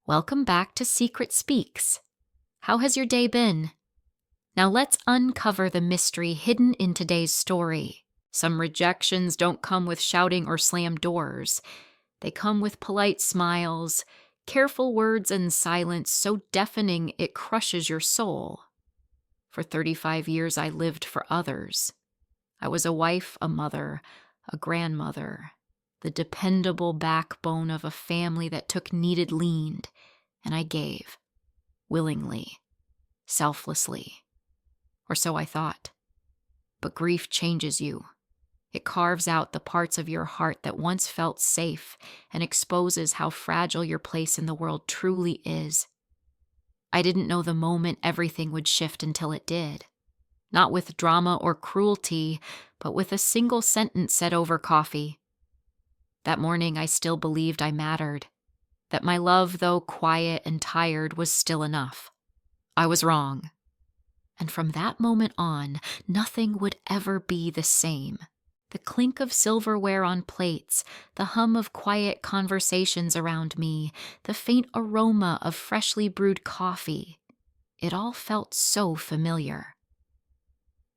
Welcome back to Secret Speaks. How has your day been? Now let's uncover the mystery hidden in today's story. Some rejections don't come with shouting or slammed doors. They come with polite smiles, careful words, and silence so deafening it crushes your soul. For 35 years, I lived for others. I was a wife, a mother, a grandmother, the dependable backbone of a family that took needed lean, and I gave, willingly, selflessly. Or so I thought. But grief changes you. It carves out the parts of your heart that once felt safe and exposes how fragile your place in the world truly is. I didn't know the moment everything would shift until it did. Not with drama or cruelty, but with a single sentence said over coffee. That morning, I still believed I mattered, that my love, though quiet and tired, was still enough. I was wrong. And from that moment on, nothing would ever be the same. The clink of silverware on plates, the hum of quiet conversations around me, the faint aroma of freshly brewed coffee. It all felt so familiar.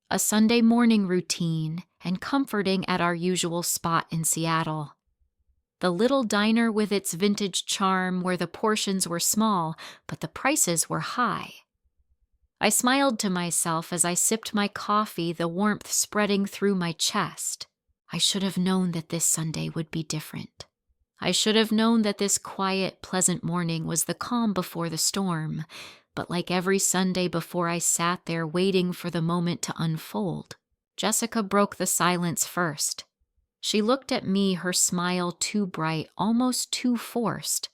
A Sunday morning routine, and comforting at our usual spot in Seattle. The little diner with its vintage charm where the portions were small, but the prices were high. I smiled to myself as I sipped my coffee, the warmth spreading through my chest. I should have known that this Sunday would be different. I should have known that this quiet, pleasant morning was the calm before the storm. But like every Sunday before, I sat there waiting for the moment to unfold. Jessica broke the silence first. She looked at me, her smile too bright, almost too forced.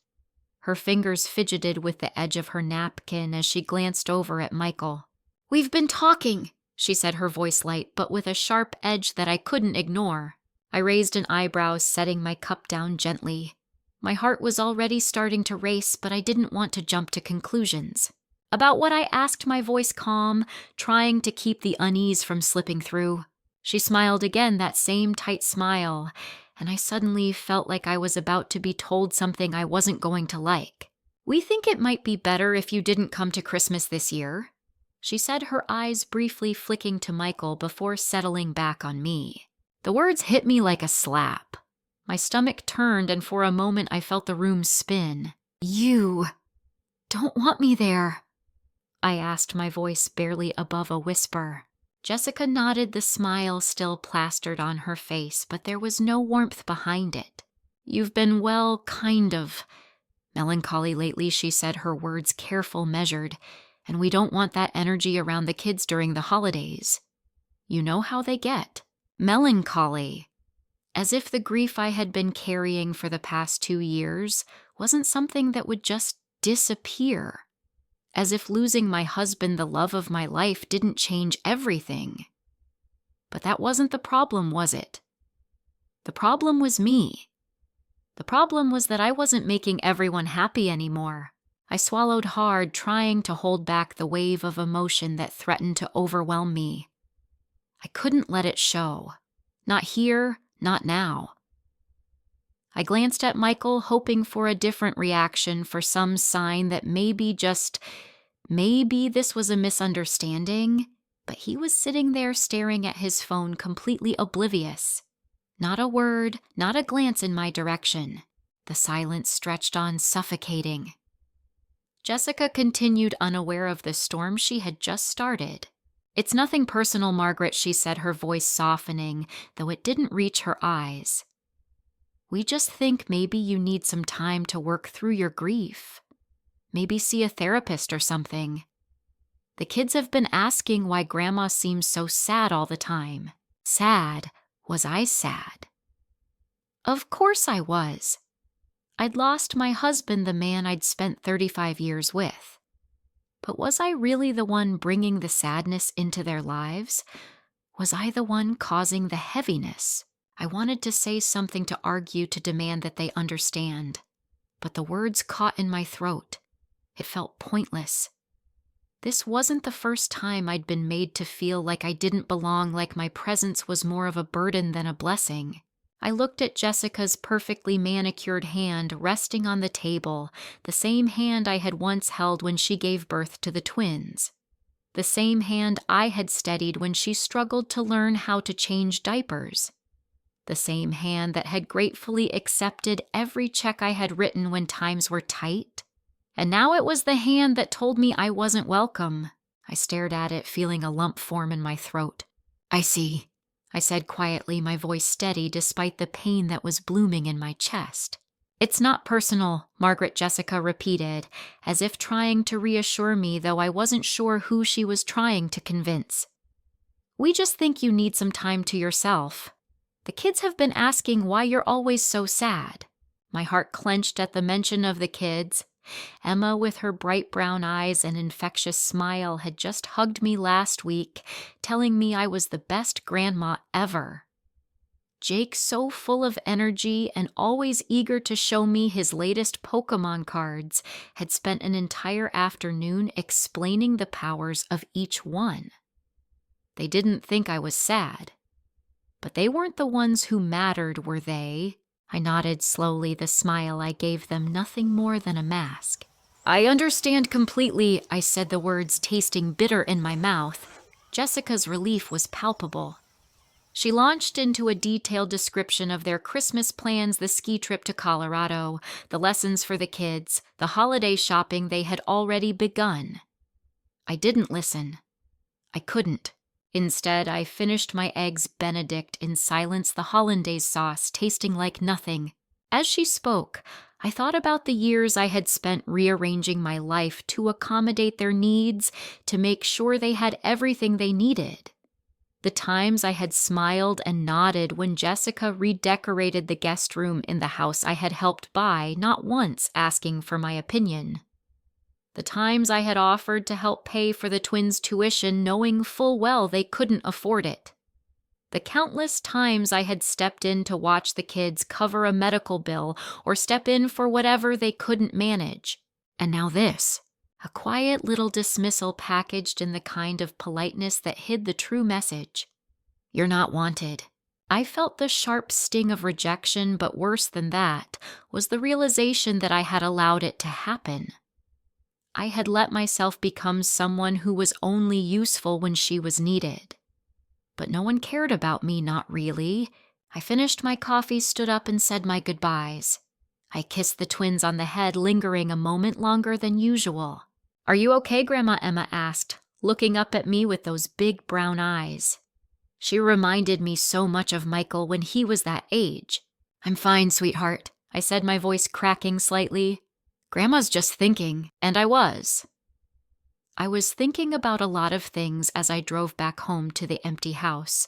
Her fingers fidgeted with the edge of her napkin as she glanced over at Michael. "We've been talking," she said, her voice light, but with a sharp edge that I couldn't ignore. I raised an eyebrow, setting my cup down gently. My heart was already starting to race, but I didn't want to jump to conclusions. "About what?" I asked, my voice calm, trying to keep the unease from slipping through. She smiled again, that same tight smile, and I suddenly felt like I was about to be told something I wasn't going to like. "We think it might be better if you didn't come to Christmas this year," she said, her eyes briefly flicking to Michael before settling back on me. The words hit me like a slap. My stomach turned, and for a moment I felt the room spin. "You don't want me there?" I asked, my voice barely above a whisper. Jessica nodded, the smile still plastered on her face, but there was no warmth behind it. "You've been, well, kind of melancholy lately," she said, her words careful, measured, "and we don't want that energy around the kids during the holidays. You know how they get. Melancholy. As if the grief I had been carrying for the past 2 years wasn't something that would just disappear. As if losing my husband, the love of my life, didn't change everything. But that wasn't the problem, was it? The problem was me. The problem was that I wasn't making everyone happy anymore. I swallowed hard, trying to hold back the wave of emotion that threatened to overwhelm me. I couldn't let it show. Not here, not now. I glanced at Michael, hoping for a different reaction, for some sign that maybe this was a misunderstanding, but he was sitting there staring at his phone, completely oblivious. Not a word, not a glance in my direction. The silence stretched on, suffocating. Jessica continued, unaware of the storm she had just started. "It's nothing personal, Margaret," she said, her voice softening, though it didn't reach her eyes. "We just think maybe you need some time to work through your grief. Maybe see a therapist or something. The kids have been asking why Grandma seems so sad all the time." Sad? Was I sad? Of course I was. I'd lost my husband, the man I'd spent 35 years with. But was I really the one bringing the sadness into their lives? Was I the one causing the heaviness? I wanted to say something, to argue, to demand that they understand. But the words caught in my throat. It felt pointless. This wasn't the first time I'd been made to feel like I didn't belong, like my presence was more of a burden than a blessing. I looked at Jessica's perfectly manicured hand resting on the table, the same hand I had once held when she gave birth to the twins. The same hand I had steadied when she struggled to learn how to change diapers. The same hand that had gratefully accepted every check I had written when times were tight. And now it was the hand that told me I wasn't welcome. I stared at it, feeling a lump form in my throat. "I see," I said quietly, my voice steady despite the pain that was blooming in my chest. "It's not personal," Margaret Jessica repeated, as if trying to reassure me, though I wasn't sure who she was trying to convince. "We just think you need some time to yourself. The kids have been asking why you're always so sad." My heart clenched at the mention of the kids. Emma, with her bright brown eyes and infectious smile, had just hugged me last week, telling me I was the best grandma ever. Jake, so full of energy and always eager to show me his latest Pokemon cards, had spent an entire afternoon explaining the powers of each one. They didn't think I was sad. But they weren't the ones who mattered, were they? I nodded slowly, the smile I gave them nothing more than a mask. "I understand completely," I said, the words tasting bitter in my mouth. Jessica's relief was palpable. She launched into a detailed description of their Christmas plans, the ski trip to Colorado, the lessons for the kids, the holiday shopping they had already begun. I didn't listen. I couldn't. Instead, I finished my eggs Benedict in silence, the hollandaise sauce tasting like nothing. As she spoke, I thought about the years I had spent rearranging my life to accommodate their needs, to make sure they had everything they needed. The times I had smiled and nodded when Jessica redecorated the guest room in the house I had helped buy, not once asking for my opinion. The times I had offered to help pay for the twins' tuition, knowing full well they couldn't afford it. The countless times I had stepped in to watch the kids cover a medical bill or step in for whatever they couldn't manage. And now this, a quiet little dismissal packaged in the kind of politeness that hid the true message. "You're not wanted." I felt the sharp sting of rejection, but worse than that was the realization that I had allowed it to happen. I had let myself become someone who was only useful when she was needed. But no one cared about me, not really. I finished my coffee, stood up, and said my goodbyes. I kissed the twins on the head, lingering a moment longer than usual. "Are you okay?" Grandma Emma asked, looking up at me with those big brown eyes. She reminded me so much of Michael when he was that age. "I'm fine, sweetheart," I said, my voice cracking slightly. "Grandma's just thinking," and I was. I was thinking about a lot of things as I drove back home to the empty house.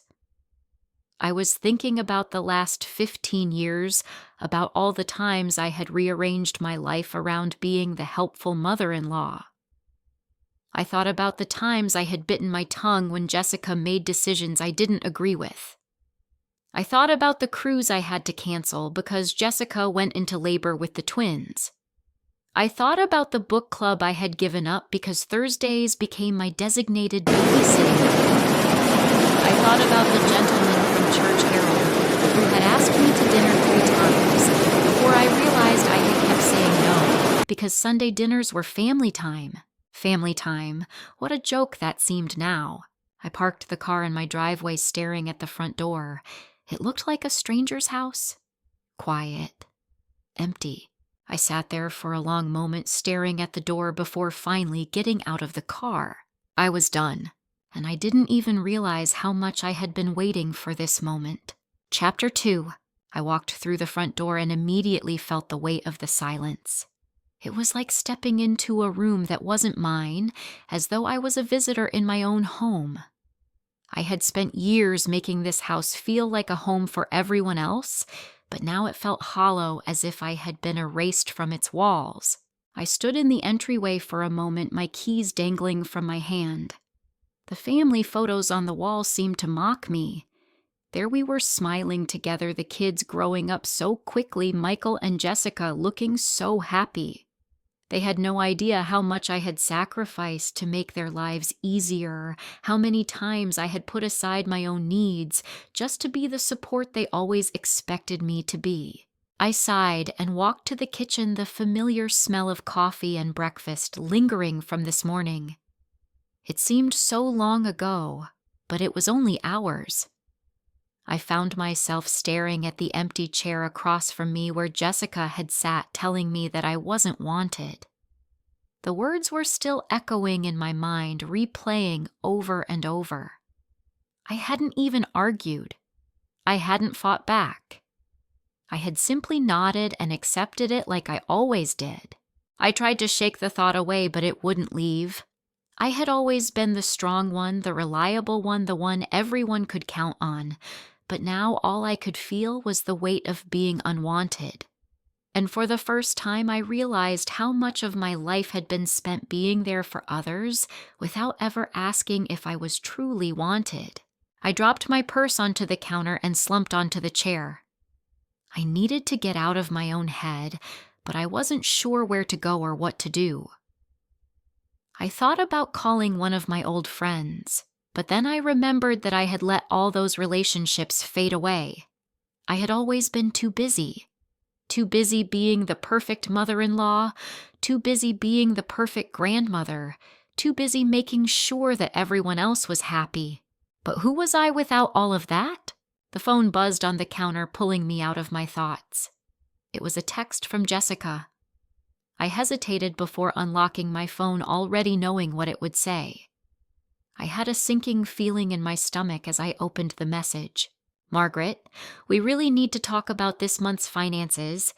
I was thinking about the last 15 years, about all the times I had rearranged my life around being the helpful mother-in-law. I thought about the times I had bitten my tongue when Jessica made decisions I didn't agree with. I thought about the cruise I had to cancel because Jessica went into labor with the twins. I thought about the book club I had given up because Thursdays became my designated babysitting day. I thought about the gentleman from Church Herald who had asked me to dinner 3 times before I realized I had kept saying no because Sunday dinners were family time. Family time. What a joke that seemed now. I parked the car in my driveway, staring at the front door. It looked like a stranger's house. Quiet. Empty. I sat there for a long moment, staring at the door before finally getting out of the car. I was done, and I didn't even realize how much I had been waiting for this moment. Chapter 2. I walked through the front door and immediately felt the weight of the silence. It was like stepping into a room that wasn't mine, as though I was a visitor in my own home. I had spent years making this house feel like a home for everyone else, but now it felt hollow, as if I had been erased from its walls. I stood in the entryway for a moment, my keys dangling from my hand. The family photos on the wall seemed to mock me. There we were smiling together, the kids growing up so quickly, Michael and Jessica looking so happy. They had no idea how much I had sacrificed to make their lives easier, how many times I had put aside my own needs just to be the support they always expected me to be. I sighed and walked to the kitchen, the familiar smell of coffee and breakfast lingering from this morning. It seemed so long ago, but it was only hours. I found myself staring at the empty chair across from me where Jessica had sat telling me that I wasn't wanted. The words were still echoing in my mind, replaying over and over. I hadn't even argued. I hadn't fought back. I had simply nodded and accepted it like I always did. I tried to shake the thought away, but it wouldn't leave. I had always been the strong one, the reliable one, the one everyone could count on. But now all I could feel was the weight of being unwanted. And for the first time, I realized how much of my life had been spent being there for others without ever asking if I was truly wanted. I dropped my purse onto the counter and slumped onto the chair. I needed to get out of my own head, but I wasn't sure where to go or what to do. I thought about calling one of my old friends. But then I remembered that I had let all those relationships fade away. I had always been too busy. Too busy being the perfect mother-in-law, too busy being the perfect grandmother, too busy making sure that everyone else was happy. But who was I without all of that? The phone buzzed on the counter, pulling me out of my thoughts. It was a text from Jessica. I hesitated before unlocking my phone, already knowing what it would say. I had a sinking feeling in my stomach as I opened the message. Margaret, we really need to talk about this month's finances.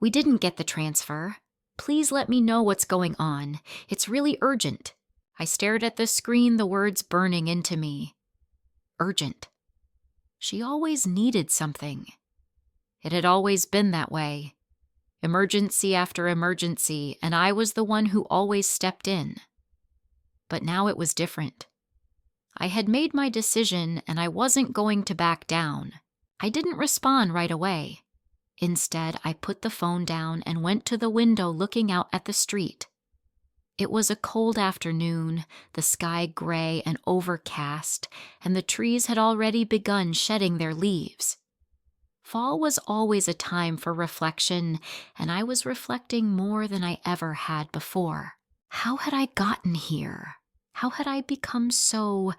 We didn't get the transfer. Please let me know what's going on. It's really urgent. I stared at the screen, the words burning into me. Urgent. She always needed something. It had always been that way. Emergency after emergency, and I was the one who always stepped in. But now it was different. I had made my decision, and I wasn't going to back down. I didn't respond right away. Instead, I put the phone down and went to the window looking out at the street. It was a cold afternoon, the sky gray and overcast, and the trees had already begun shedding their leaves. Fall was always a time for reflection, and I was reflecting more than I ever had before. How had I gotten here? How had I become so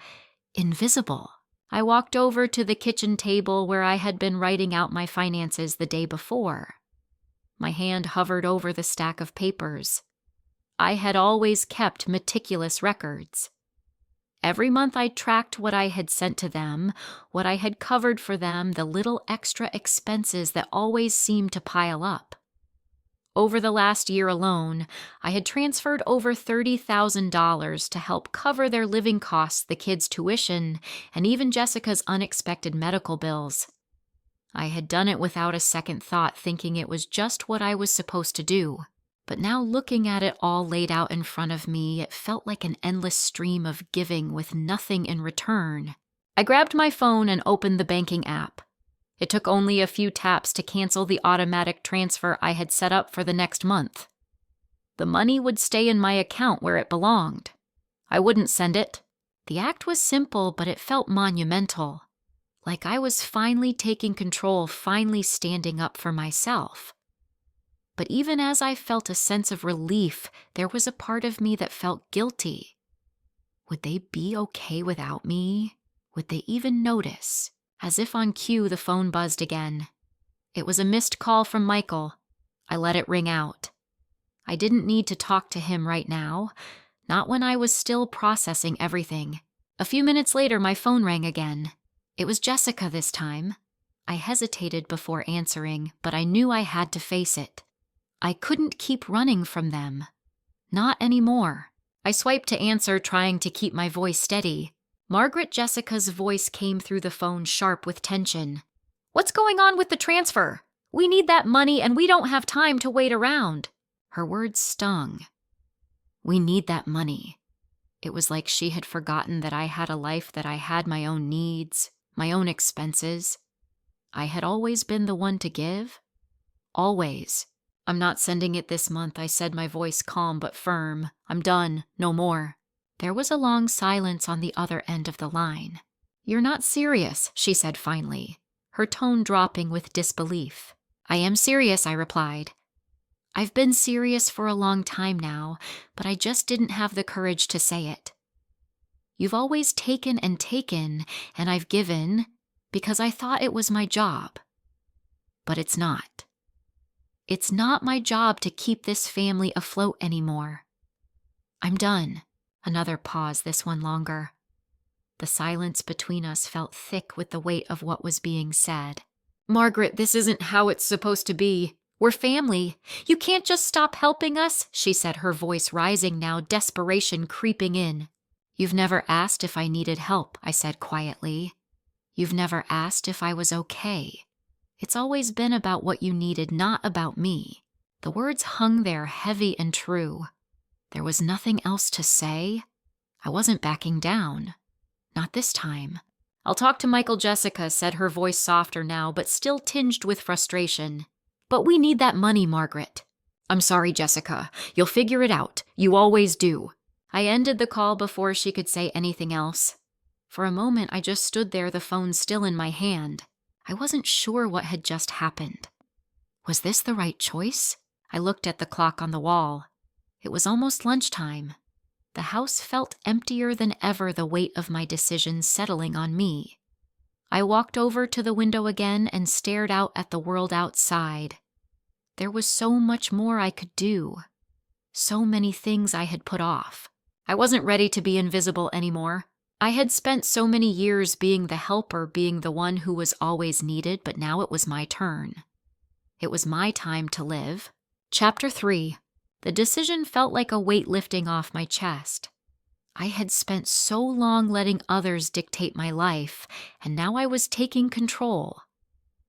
invisible? I walked over to the kitchen table where I had been writing out my finances the day before. My hand hovered over the stack of papers. I had always kept meticulous records. Every month I tracked what I had sent to them, what I had covered for them, the little extra expenses that always seemed to pile up. Over the last year alone, I had transferred over $30,000 to help cover their living costs, the kids' tuition, and even Jessica's unexpected medical bills. I had done it without a second thought, thinking it was just what I was supposed to do. But now looking at it all laid out in front of me, it felt like an endless stream of giving with nothing in return. I grabbed my phone and opened the banking app. It took only a few taps to cancel the automatic transfer I had set up for the next month. The money would stay in my account where it belonged. I wouldn't send it. The act was simple, but it felt monumental. Like I was finally taking control, finally standing up for myself. But even as I felt a sense of relief, there was a part of me that felt guilty. Would they be okay without me? Would they even notice? As if on cue, the phone buzzed again. It was a missed call from Michael. I let it ring out. I didn't need to talk to him right now, not when I was still processing everything. A few minutes later, my phone rang again. It was Jessica this time. I hesitated before answering, but I knew I had to face it. I couldn't keep running from them. Not anymore. I swiped to answer, trying to keep my voice steady. Margaret Jessica's voice came through the phone, sharp with tension. "What's going on with the transfer? We need that money and we don't have time to wait around." Her words stung. We need that money. It was like she had forgotten that I had a life, that I had my own needs, my own expenses. I had always been the one to give. Always. "I'm not sending it this month," I said, my voice calm but firm. "I'm done. No more." There was a long silence on the other end of the line. "You're not serious," she said finally, her tone dropping with disbelief. "I am serious," I replied. "I've been serious for a long time now, but I just didn't have the courage to say it. You've always taken and taken, and I've given because I thought it was my job. But it's not. It's not my job to keep this family afloat anymore. I'm done." Another pause, this one longer. The silence between us felt thick with the weight of what was being said. "Margaret, this isn't how it's supposed to be. We're family. You can't just stop helping us," she said, her voice rising now, desperation creeping in. "You've never asked if I needed help," I said quietly. "You've never asked if I was okay. It's always been about what you needed, not about me." The words hung there heavy and true. There was nothing else to say. I wasn't backing down. Not this time. "I'll talk to Michael, Jessica," said, her voice softer now, but still tinged with frustration. "But we need that money, Margaret." "I'm sorry, Jessica. You'll figure it out. You always do." I ended the call before she could say anything else. For a moment, I just stood there, the phone still in my hand. I wasn't sure what had just happened. Was this the right choice? I looked at the clock on the wall. It was almost lunchtime. The house felt emptier than ever, the weight of my decision settling on me. I walked over to the window again and stared out at the world outside. There was so much more I could do. So many things I had put off. I wasn't ready to be invisible anymore. I had spent so many years being the helper, being the one who was always needed, but now it was my turn. It was my time to live. Chapter 3. The decision felt like a weight lifting off my chest. I had spent so long letting others dictate my life, and now I was taking control.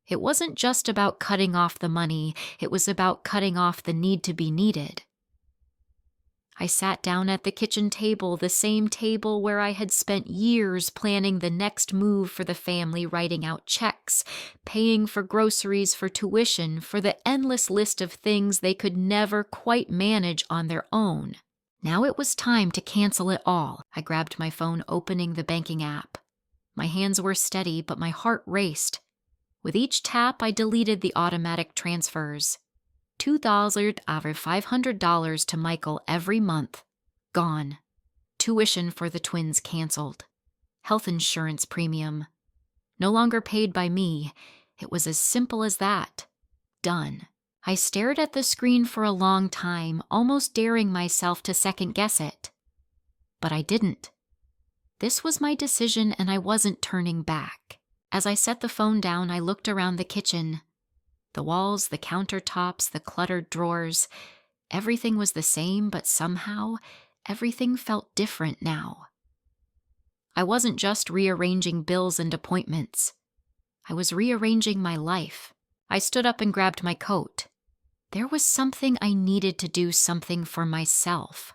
It wasn't just about cutting off the money, it was about cutting off the need to be needed. I sat down at the kitchen table, the same table where I had spent years planning the next move for the family, writing out checks, paying for groceries, for tuition, for the endless list of things they could never quite manage on their own. Now it was time to cancel it all. I grabbed my phone, opening the banking app. My hands were steady, but my heart raced. With each tap, I deleted the automatic transfers. $2,500 to Michael every month. Gone. Tuition for the twins canceled. Health insurance premium. No longer paid by me. It was as simple as that. Done. I stared at the screen for a long time, almost daring myself to second-guess it. But I didn't. This was my decision, and I wasn't turning back. As I set the phone down, I looked around the kitchen. The walls, the countertops, the cluttered drawers, everything was the same, but somehow everything felt different now. I wasn't just rearranging bills and appointments. I was rearranging my life. I stood up and grabbed my coat. There was something I needed to do, something for myself.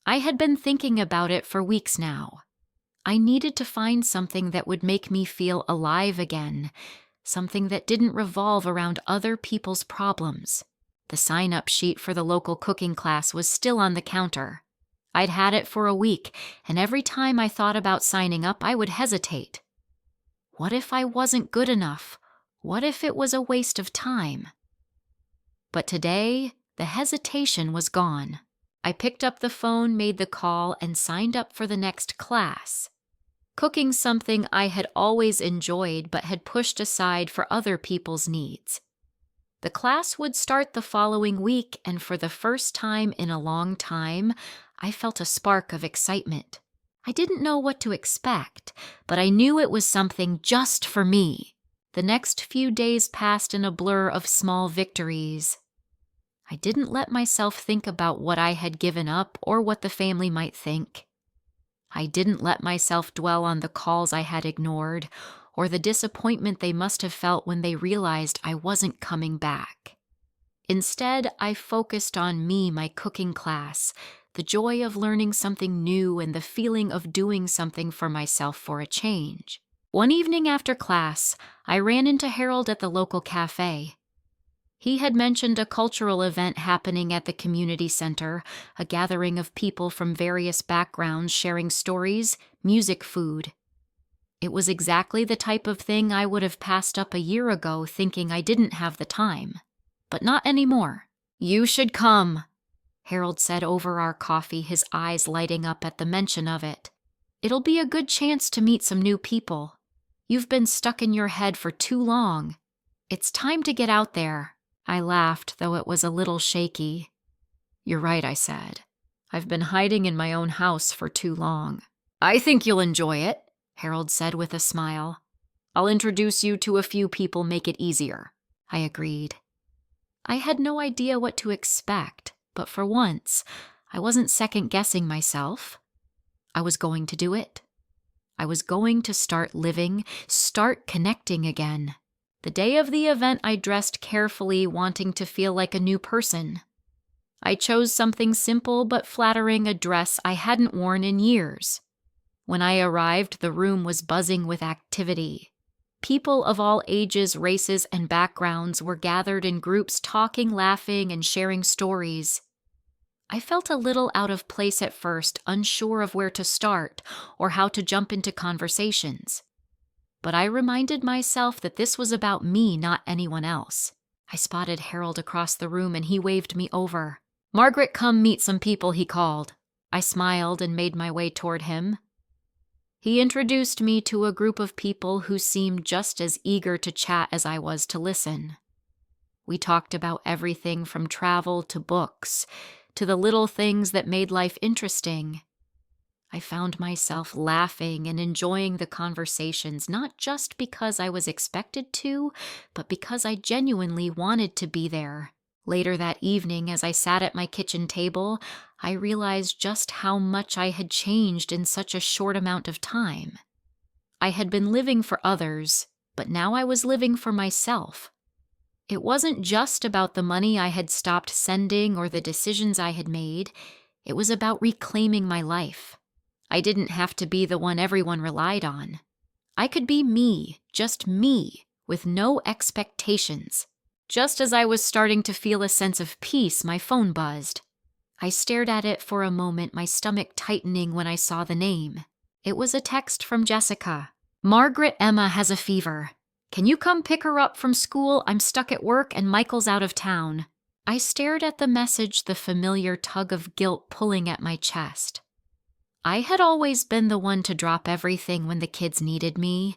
I had been thinking about it for weeks now. I needed to find something that would make me feel alive again, something that didn't revolve around other people's problems. The sign-up sheet for the local cooking class was still on the counter. I'd had it for a week, and every time I thought about signing up, I would hesitate. What if I wasn't good enough? What if it was a waste of time? But today, the hesitation was gone. I picked up the phone, made the call, and signed up for the next class. Cooking, something I had always enjoyed but had pushed aside for other people's needs. The class would start the following week, and for the first time in a long time, I felt a spark of excitement. I didn't know what to expect, but I knew it was something just for me. The next few days passed in a blur of small victories. I didn't let myself think about what I had given up or what the family might think. I didn't let myself dwell on the calls I had ignored or the disappointment they must have felt when they realized I wasn't coming back. Instead, I focused on me, my cooking class, the joy of learning something new and the feeling of doing something for myself for a change. One evening after class, I ran into Harold at the local cafe. He had mentioned a cultural event happening at the community center, a gathering of people from various backgrounds sharing stories, music, food. It was exactly the type of thing I would have passed up a year ago thinking I didn't have the time. But not anymore. "You should come," Harold said over our coffee, his eyes lighting up at the mention of it. "It'll be a good chance to meet some new people. You've been stuck in your head for too long. It's time to get out there." I laughed, though it was a little shaky. "You're right," I said. "I've been hiding in my own house for too long." "I think you'll enjoy it," Harold said with a smile. "I'll introduce you to a few people, make it easier." I agreed. I had no idea what to expect, but for once, I wasn't second-guessing myself. I was going to do it. I was going to start living, start connecting again. The day of the event, I dressed carefully, wanting to feel like a new person. I chose something simple but flattering, a dress I hadn't worn in years. When I arrived, the room was buzzing with activity. People of all ages, races, and backgrounds were gathered in groups, talking, laughing, and sharing stories. I felt a little out of place at first, unsure of where to start or how to jump into conversations. But I reminded myself that this was about me, not anyone else. I spotted Harold across the room and he waved me over. "Margaret, come meet some people," he called. I smiled and made my way toward him. He introduced me to a group of people who seemed just as eager to chat as I was to listen. We talked about everything from travel to books, to the little things that made life interesting. I found myself laughing and enjoying the conversations, not just because I was expected to, but because I genuinely wanted to be there. Later that evening, as I sat at my kitchen table, I realized just how much I had changed in such a short amount of time. I had been living for others, but now I was living for myself. It wasn't just about the money I had stopped sending or the decisions I had made. It was about reclaiming my life. I didn't have to be the one everyone relied on. I could be me, just me, with no expectations. Just as I was starting to feel a sense of peace, my phone buzzed. I stared at it for a moment, my stomach tightening when I saw the name. It was a text from Jessica. "Margaret Emma has a fever. Can you come pick her up from school? I'm stuck at work and Michael's out of town." I stared at the message, the familiar tug of guilt pulling at my chest. I had always been the one to drop everything when the kids needed me.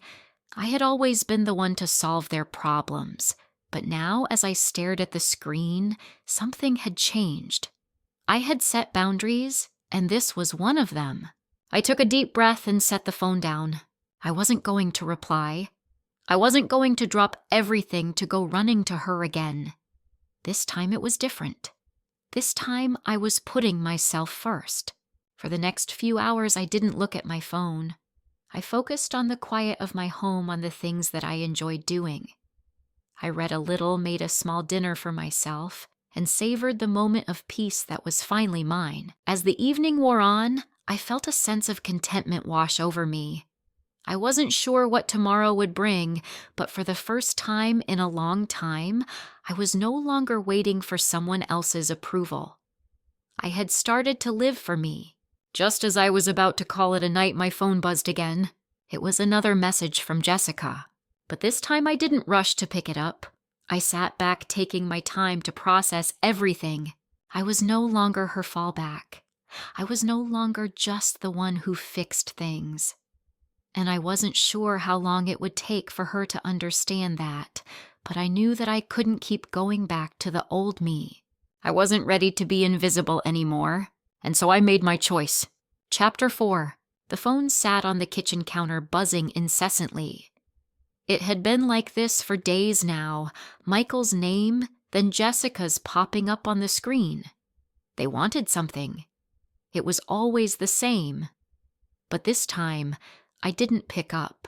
I had always been the one to solve their problems. But now, as I stared at the screen, something had changed. I had set boundaries, and this was one of them. I took a deep breath and set the phone down. I wasn't going to reply. I wasn't going to drop everything to go running to her again. This time it was different. This time I was putting myself first. For the next few hours, I didn't look at my phone. I focused on the quiet of my home, on the things that I enjoyed doing. I read a little, made a small dinner for myself, and savored the moment of peace that was finally mine. As the evening wore on, I felt a sense of contentment wash over me. I wasn't sure what tomorrow would bring, but for the first time in a long time, I was no longer waiting for someone else's approval. I had started to live for me. Just as I was about to call it a night, my phone buzzed again. It was another message from Jessica. But this time I didn't rush to pick it up. I sat back, taking my time to process everything. I was no longer her fallback. I was no longer just the one who fixed things. And I wasn't sure how long it would take for her to understand that, but I knew that I couldn't keep going back to the old me. I wasn't ready to be invisible anymore. And so I made my choice. Chapter 4. The phone sat on the kitchen counter, buzzing incessantly. It had been like this for days now. Michael's name, then Jessica's popping up on the screen. They wanted something. It was always the same. But this time, I didn't pick up.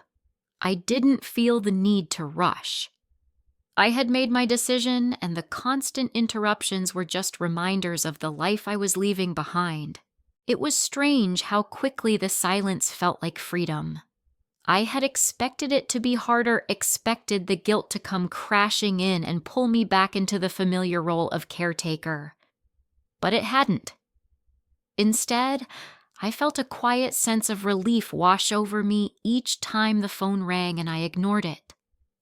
I didn't feel the need to rush. I had made my decision, and the constant interruptions were just reminders of the life I was leaving behind. It was strange how quickly the silence felt like freedom. I had expected it to be harder, expected the guilt to come crashing in and pull me back into the familiar role of caretaker. But it hadn't. Instead, I felt a quiet sense of relief wash over me each time the phone rang and I ignored it.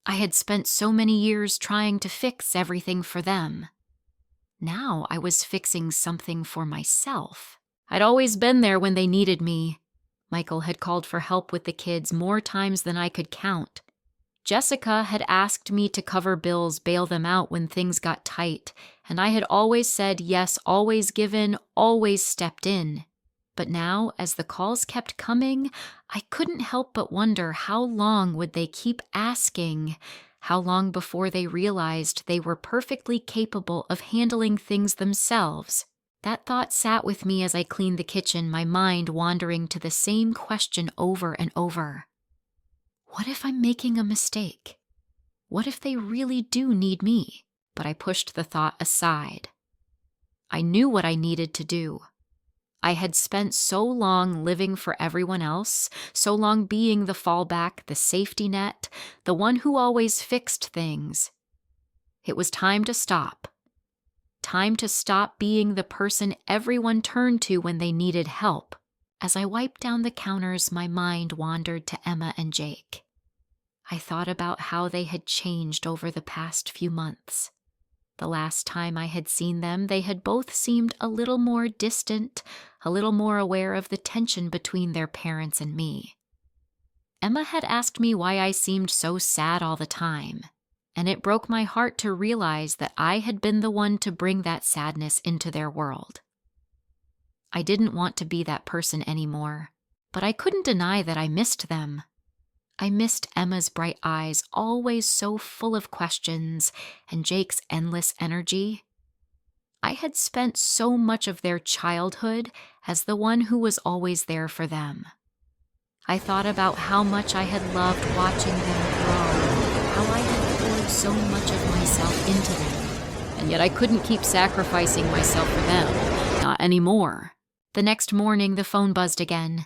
I had spent so many years trying to fix everything for them. Now I was fixing something for myself. I'd always been there when they needed me. Michael had called for help with the kids more times than I could count. Jessica had asked me to cover bills, bail them out when things got tight, and I had always said yes, always given, always stepped in. But now, as the calls kept coming, I couldn't help but wonder how long would they keep asking, how long before they realized they were perfectly capable of handling things themselves. That thought sat with me as I cleaned the kitchen, my mind wandering to the same question over and over. What if I'm making a mistake? What if they really do need me? But I pushed the thought aside. I knew what I needed to do. I had spent so long living for everyone else, so long being the fallback, the safety net, the one who always fixed things. It was time to stop. Time to stop being the person everyone turned to when they needed help. As I wiped down the counters, my mind wandered to Emma and Jake. I thought about how they had changed over the past few months. The last time I had seen them, they had both seemed a little more distant, a little more aware of the tension between their parents and me. Emma had asked me why I seemed so sad all the time, and it broke my heart to realize that I had been the one to bring that sadness into their world. I didn't want to be that person anymore, but I couldn't deny that I missed them. I missed Emma's bright eyes, always so full of questions, and Jake's endless energy. I had spent so much of their childhood as the one who was always there for them. I thought about how much I had loved watching them grow, how I had poured so much of myself into them, and yet I couldn't keep sacrificing myself for them, not anymore. The next morning, the phone buzzed again.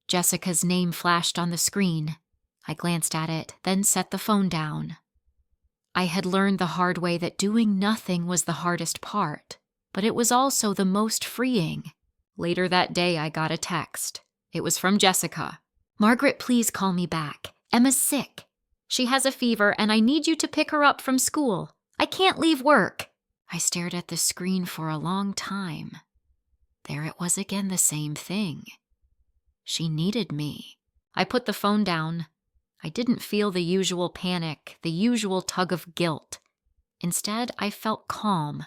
Jessica's name flashed on the screen. I glanced at it, then set the phone down. I had learned the hard way that doing nothing was the hardest part, but it was also the most freeing. Later that day, I got a text. It was from Jessica. "Margaret, please call me back. Emma's sick. She has a fever, and I need you to pick her up from school. I can't leave work." I stared at the screen for a long time. There it was again, the same thing. She needed me. I put the phone down. I didn't feel the usual panic, the usual tug of guilt. Instead, I felt calm.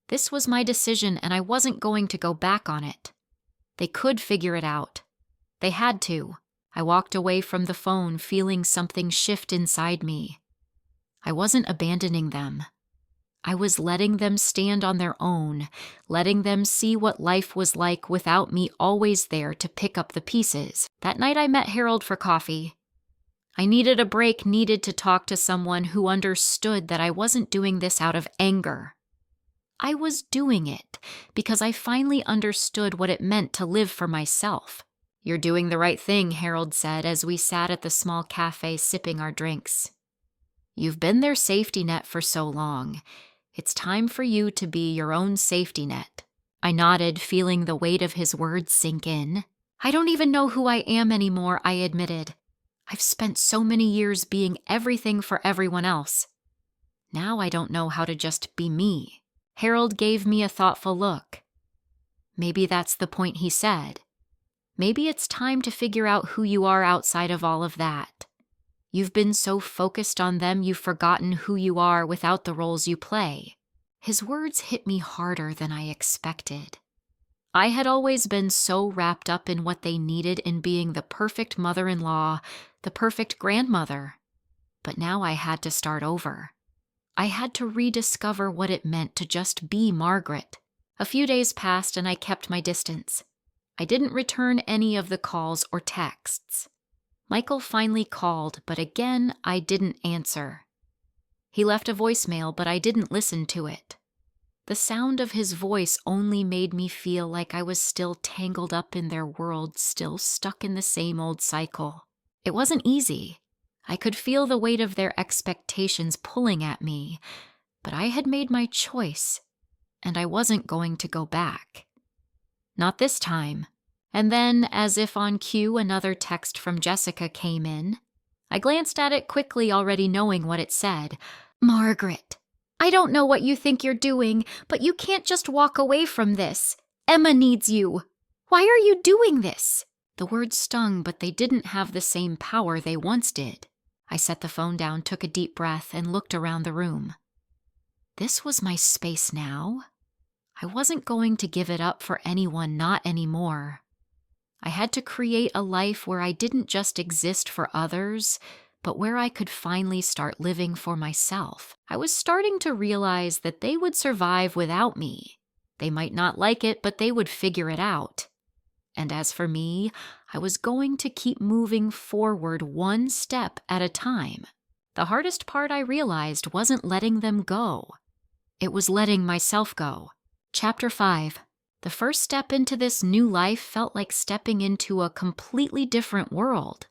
This was my decision, and I wasn't going to go back on it. They could figure it out. They had to. I walked away from the phone, feeling something shift inside me. I wasn't abandoning them. I was letting them stand on their own, letting them see what life was like without me always there to pick up the pieces. That night I met Harold for coffee. I needed a break, needed to talk to someone who understood that I wasn't doing this out of anger. I was doing it because I finally understood what it meant to live for myself. "You're doing the right thing," Harold said as we sat at the small cafe sipping our drinks. "You've been their safety net for so long. It's time for you to be your own safety net." I nodded, feeling the weight of his words sink in. "I don't even know who I am anymore," I admitted. "I've spent so many years being everything for everyone else. Now I don't know how to just be me." Harold gave me a thoughtful look. "Maybe that's the point," he said. "Maybe it's time to figure out who you are outside of all of that. You've been so focused on them you've forgotten who you are without the roles you play." His words hit me harder than I expected. I had always been so wrapped up in what they needed in being the perfect mother-in-law, the perfect grandmother. But now I had to start over. I had to rediscover what it meant to just be Margaret. A few days passed and I kept my distance. I didn't return any of the calls or texts. Michael finally called, but again, I didn't answer. He left a voicemail, but I didn't listen to it. The sound of his voice only made me feel like I was still tangled up in their world, still stuck in the same old cycle. It wasn't easy. I could feel the weight of their expectations pulling at me, but I had made my choice, and I wasn't going to go back. Not this time. And then, as if on cue, another text from Jessica came in. I glanced at it quickly, already knowing what it said. "Margaret, I don't know what you think you're doing, but you can't just walk away from this. Emma needs you. Why are you doing this?" The words stung, but they didn't have the same power they once did. I set the phone down, took a deep breath, and looked around the room. This was my space now. I wasn't going to give it up for anyone, not anymore. I had to create a life where I didn't just exist for others, but where I could finally start living for myself. I was starting to realize that they would survive without me. They might not like it, but they would figure it out. And as for me, I was going to keep moving forward one step at a time. The hardest part, I realized, wasn't letting them go. It was letting myself go. Chapter 5. The first step into this new life felt like stepping into a completely different world.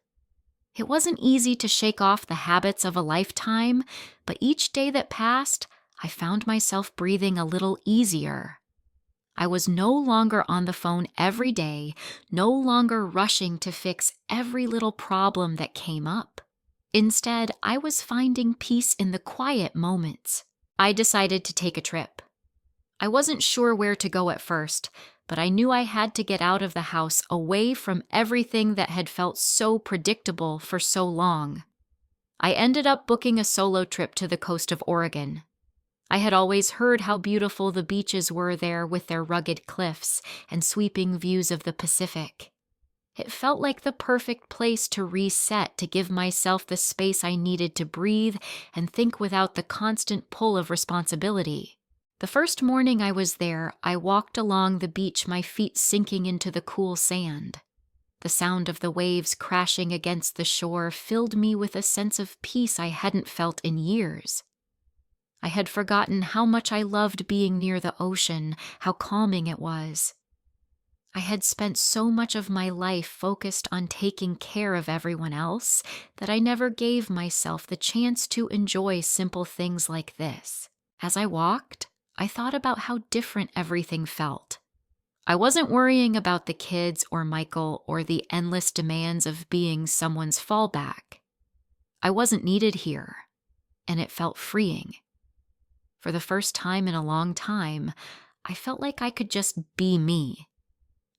It wasn't easy to shake off the habits of a lifetime, but each day that passed, I found myself breathing a little easier. I was no longer on the phone every day, no longer rushing to fix every little problem that came up. Instead, I was finding peace in the quiet moments. I decided to take a trip. I wasn't sure where to go at first, but I knew I had to get out of the house, away from everything that had felt so predictable for so long. I ended up booking a solo trip to the coast of Oregon. I had always heard how beautiful the beaches were there with their rugged cliffs and sweeping views of the Pacific. It felt like the perfect place to reset, to give myself the space I needed to breathe and think without the constant pull of responsibility. The first morning I was there, I walked along the beach, my feet sinking into the cool sand. The sound of the waves crashing against the shore filled me with a sense of peace I hadn't felt in years. I had forgotten how much I loved being near the ocean, how calming it was. I had spent so much of my life focused on taking care of everyone else that I never gave myself the chance to enjoy simple things like this. As I walked, I thought about how different everything felt. I wasn't worrying about the kids or Michael or the endless demands of being someone's fallback. I wasn't needed here, and it felt freeing. For the first time in a long time, I felt like I could just be me.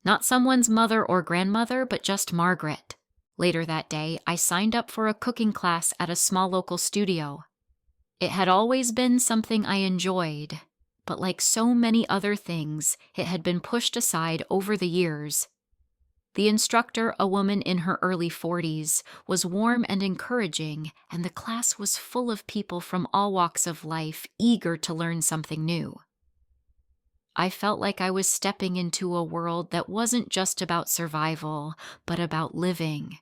Not someone's mother or grandmother, but just Margaret. Later that day, I signed up for a cooking class at a small local studio. It had always been something I enjoyed, but like so many other things, it had been pushed aside over the years. The instructor, a woman in her early 40s, was warm and encouraging, and the class was full of people from all walks of life, eager to learn something new. I felt like I was stepping into a world that wasn't just about survival, but about living.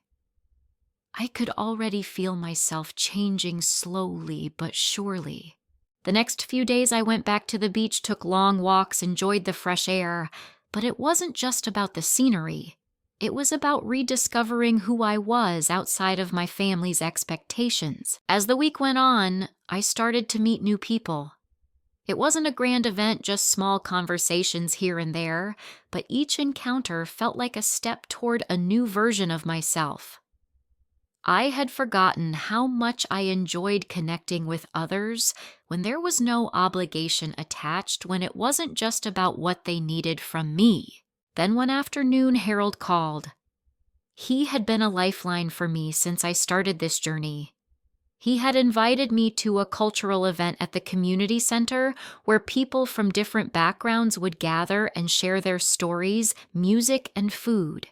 I could already feel myself changing slowly but surely. The next few days I went back to the beach, took long walks, enjoyed the fresh air, but it wasn't just about the scenery. It was about rediscovering who I was outside of my family's expectations. As the week went on, I started to meet new people. It wasn't a grand event, just small conversations here and there, but each encounter felt like a step toward a new version of myself. I had forgotten how much I enjoyed connecting with others when there was no obligation attached, when it wasn't just about what they needed from me. Then one afternoon, Harold called. He had been a lifeline for me since I started this journey. He had invited me to a cultural event at the community center where people from different backgrounds would gather and share their stories, music, and food.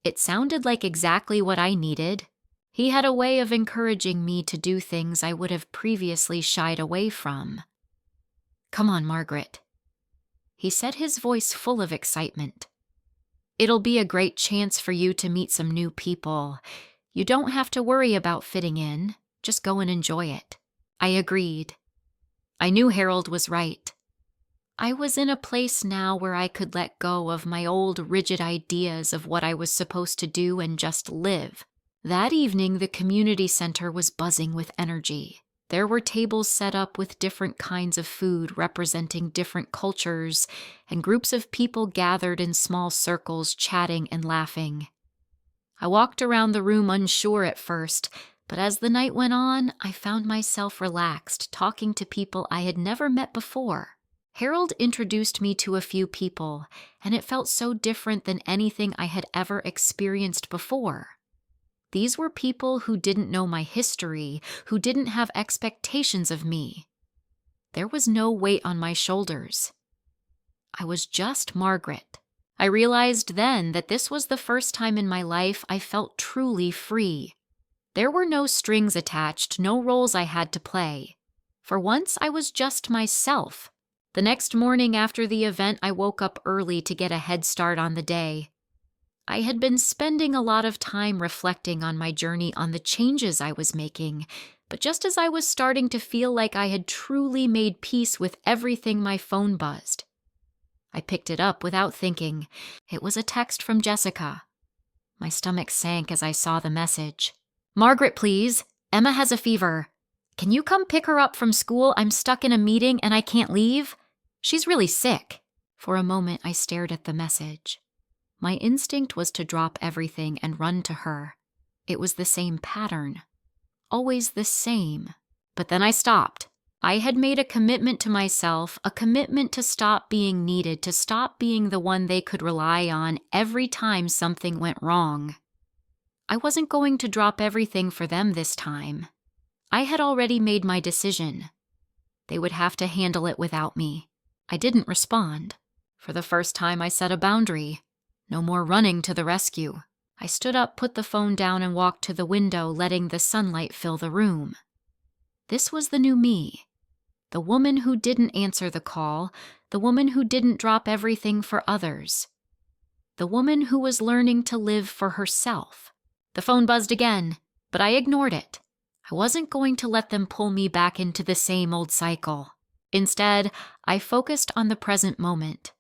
It sounded like exactly what I needed. He had a way of encouraging me to do things I would have previously shied away from. "Come on, Margaret." He said, his voice full of excitement. "It'll be a great chance for you to meet some new people. You don't have to worry about fitting in. Just go and enjoy it." I agreed. I knew Harold was right. I was in a place now where I could let go of my old rigid ideas of what I was supposed to do and just live. That evening, the community center was buzzing with energy. There were tables set up with different kinds of food representing different cultures, and groups of people gathered in small circles chatting and laughing. I walked around the room unsure at first, but as the night went on, I found myself relaxed, talking to people I had never met before. Harold introduced me to a few people, and it felt so different than anything I had ever experienced before. These were people who didn't know my history, who didn't have expectations of me. There was no weight on my shoulders. I was just Margaret. I realized then that this was the first time in my life I felt truly free. There were no strings attached, no roles I had to play. For once, I was just myself. The next morning after the event, I woke up early to get a head start on the day. I had been spending a lot of time reflecting on my journey, on the changes I was making, but just as I was starting to feel like I had truly made peace with everything, my phone buzzed. I picked it up without thinking. It was a text from Jessica. My stomach sank as I saw the message. "Margaret, please. Emma has a fever. Can you come pick her up from school? I'm stuck in a meeting and I can't leave. She's really sick." For a moment, I stared at the message. My instinct was to drop everything and run to her. It was the same pattern. Always the same. But then I stopped. I had made a commitment to myself, a commitment to stop being needed, to stop being the one they could rely on every time something went wrong. I wasn't going to drop everything for them this time. I had already made my decision. They would have to handle it without me. I didn't respond. For the first time, I set a boundary. No more running to the rescue. I stood up, put the phone down, and walked to the window, letting the sunlight fill the room. This was the new me. The woman who didn't answer the call, the woman who didn't drop everything for others. The woman who was learning to live for herself. The phone buzzed again, but I ignored it. I wasn't going to let them pull me back into the same old cycle. Instead, I focused on the present moment.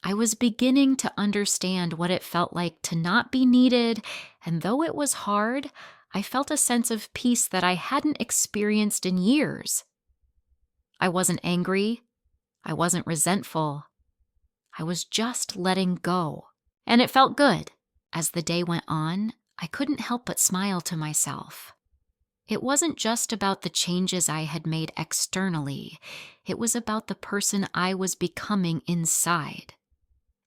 I was beginning to understand what it felt like to not be needed, and though it was hard, I felt a sense of peace that I hadn't experienced in years. I wasn't angry. I wasn't resentful. I was just letting go, and it felt good. As the day went on, I couldn't help but smile to myself. It wasn't just about the changes I had made externally. It was about the person I was becoming inside.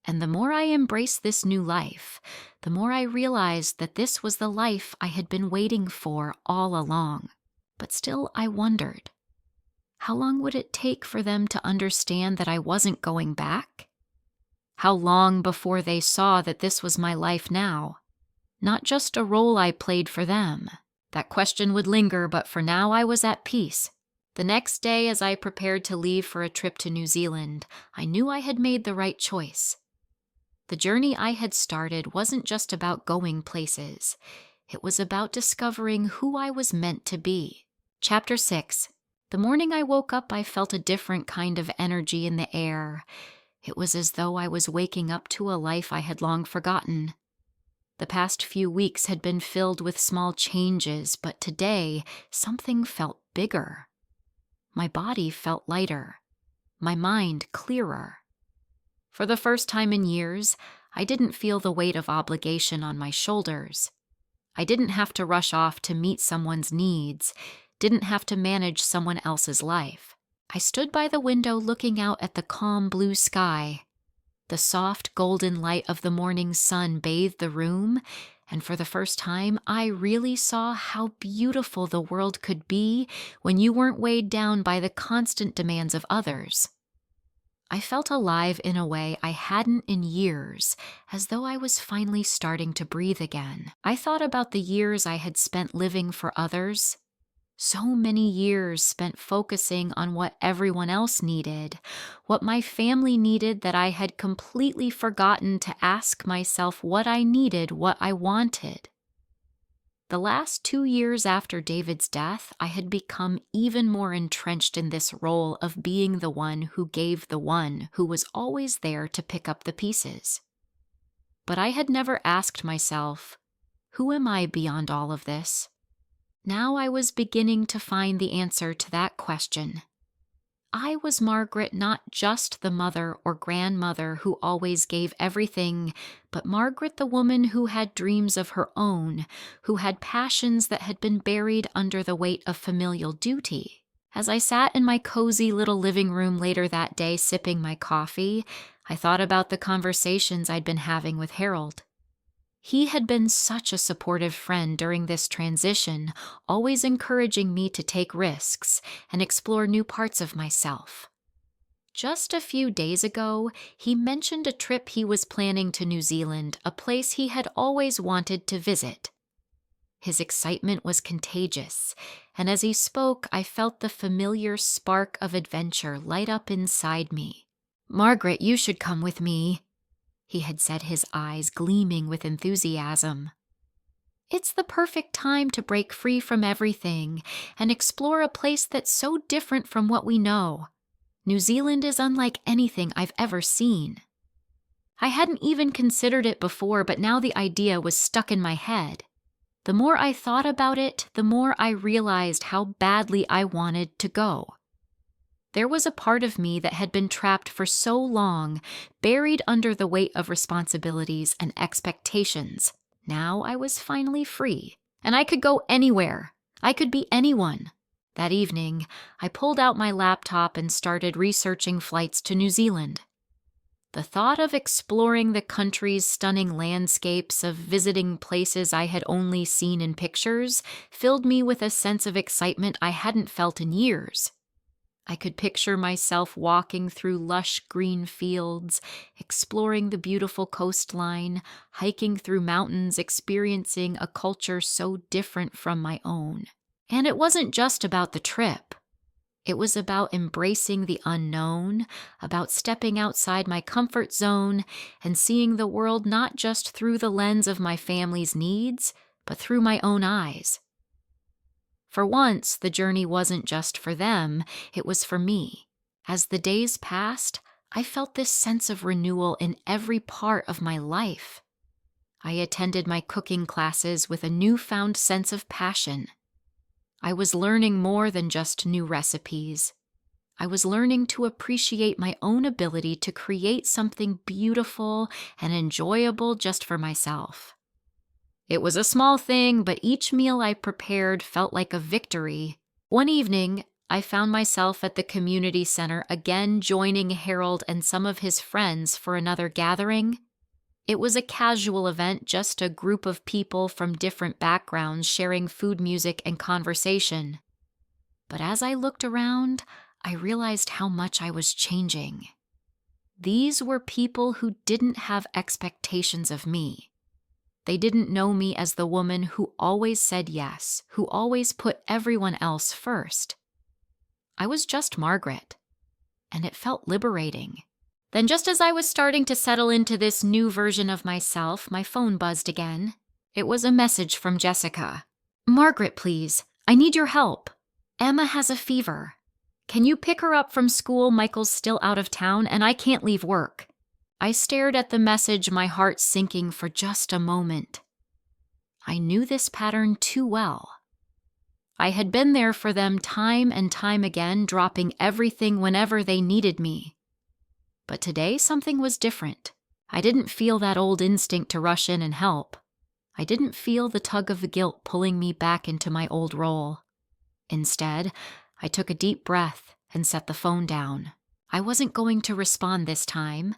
And the more I embraced this new life, the more I realized that this was the life I had been waiting for all along. But still, I wondered, how long would it take for them to understand that I wasn't going back? How long before they saw that this was my life now, not just a role I played for them? That question would linger, but for now I was at peace. The next day, as I prepared to leave for a trip to New Zealand, I knew I had made the right choice. The journey I had started wasn't just about going places. It was about discovering who I was meant to be. Chapter 6. The morning I woke up, I felt a different kind of energy in the air. It was as though I was waking up to a life I had long forgotten. The past few weeks had been filled with small changes, but today, something felt bigger. My body felt lighter. My mind clearer. For the first time in years, I didn't feel the weight of obligation on my shoulders. I didn't have to rush off to meet someone's needs, didn't have to manage someone else's life. I stood by the window looking out at the calm blue sky. The soft golden light of the morning sun bathed the room, and for the first time, I really saw how beautiful the world could be when you weren't weighed down by the constant demands of others. I felt alive in a way I hadn't in years, as though I was finally starting to breathe again. I thought about the years I had spent living for others. So many years spent focusing on what everyone else needed, what my family needed, that I had completely forgotten to ask myself what I needed, what I wanted. The last 2 years after David's death, I had become even more entrenched in this role of being the one who gave the one who was always there to pick up the pieces. But I had never asked myself, Who am I beyond all of this? Now I was beginning to find the answer to that question. I was Margaret, not just the mother or grandmother who always gave everything, but Margaret, the woman who had dreams of her own, who had passions that had been buried under the weight of familial duty. As I sat in my cozy little living room later that day sipping my coffee, I thought about the conversations I'd been having with Harold. He had been such a supportive friend during this transition, always encouraging me to take risks and explore new parts of myself. Just a few days ago, he mentioned a trip he was planning to New Zealand, a place he had always wanted to visit. His excitement was contagious, and as he spoke, I felt the familiar spark of adventure light up inside me. "Margaret, you should come with me," he had said, his eyes gleaming with enthusiasm. "It's the perfect time to break free from everything and explore a place that's so different from what we know. New Zealand is unlike anything I've ever seen." I hadn't even considered it before, but now the idea was stuck in my head. The more I thought about it, the more I realized how badly I wanted to go. There was a part of me that had been trapped for so long, buried under the weight of responsibilities and expectations. Now I was finally free, and I could go anywhere. I could be anyone. That evening, I pulled out my laptop and started researching flights to New Zealand. The thought of exploring the country's stunning landscapes, of visiting places I had only seen in pictures, filled me with a sense of excitement I hadn't felt in years. I could picture myself walking through lush green fields, exploring the beautiful coastline, hiking through mountains, experiencing a culture so different from my own. And it wasn't just about the trip. It was about embracing the unknown, about stepping outside my comfort zone and seeing the world not just through the lens of my family's needs, but through my own eyes. For once, the journey wasn't just for them, it was for me. As the days passed, I felt this sense of renewal in every part of my life. I attended my cooking classes with a newfound sense of passion. I was learning more than just new recipes. I was learning to appreciate my own ability to create something beautiful and enjoyable just for myself. It was a small thing, but each meal I prepared felt like a victory. One evening, I found myself at the community center again, joining Harold and some of his friends for another gathering. It was a casual event, just a group of people from different backgrounds sharing food, music, and conversation. But as I looked around, I realized how much I was changing. These were people who didn't have expectations of me. They didn't know me as the woman who always said yes, who always put everyone else first. I was just Margaret, and it felt liberating. Then, just as I was starting to settle into this new version of myself, my phone buzzed again. It was a message from Jessica. "Margaret, please. I need your help. Emma has a fever. Can you pick her up from school? Michael's still out of town, and I can't leave work." I stared at the message, my heart sinking for just a moment. I knew this pattern too well. I had been there for them time and time again, dropping everything whenever they needed me. But today, something was different. I didn't feel that old instinct to rush in and help. I didn't feel the tug of the guilt pulling me back into my old role. Instead, I took a deep breath and set the phone down. I wasn't going to respond this time.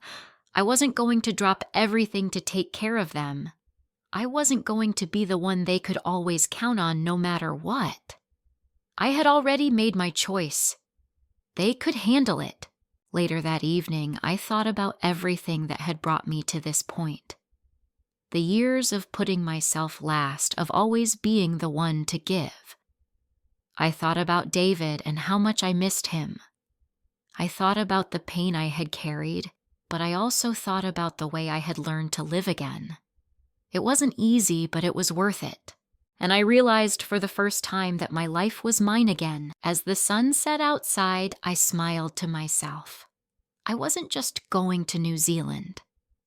I wasn't going to drop everything to take care of them. I wasn't going to be the one they could always count on no matter what. I had already made my choice. They could handle it. Later that evening, I thought about everything that had brought me to this point. The years of putting myself last, of always being the one to give. I thought about David and how much I missed him. I thought about the pain I had carried, but I also thought about the way I had learned to live again. It wasn't easy, but it was worth it. And I realized for the first time that my life was mine again. As the sun set outside, I smiled to myself. I wasn't just going to New Zealand.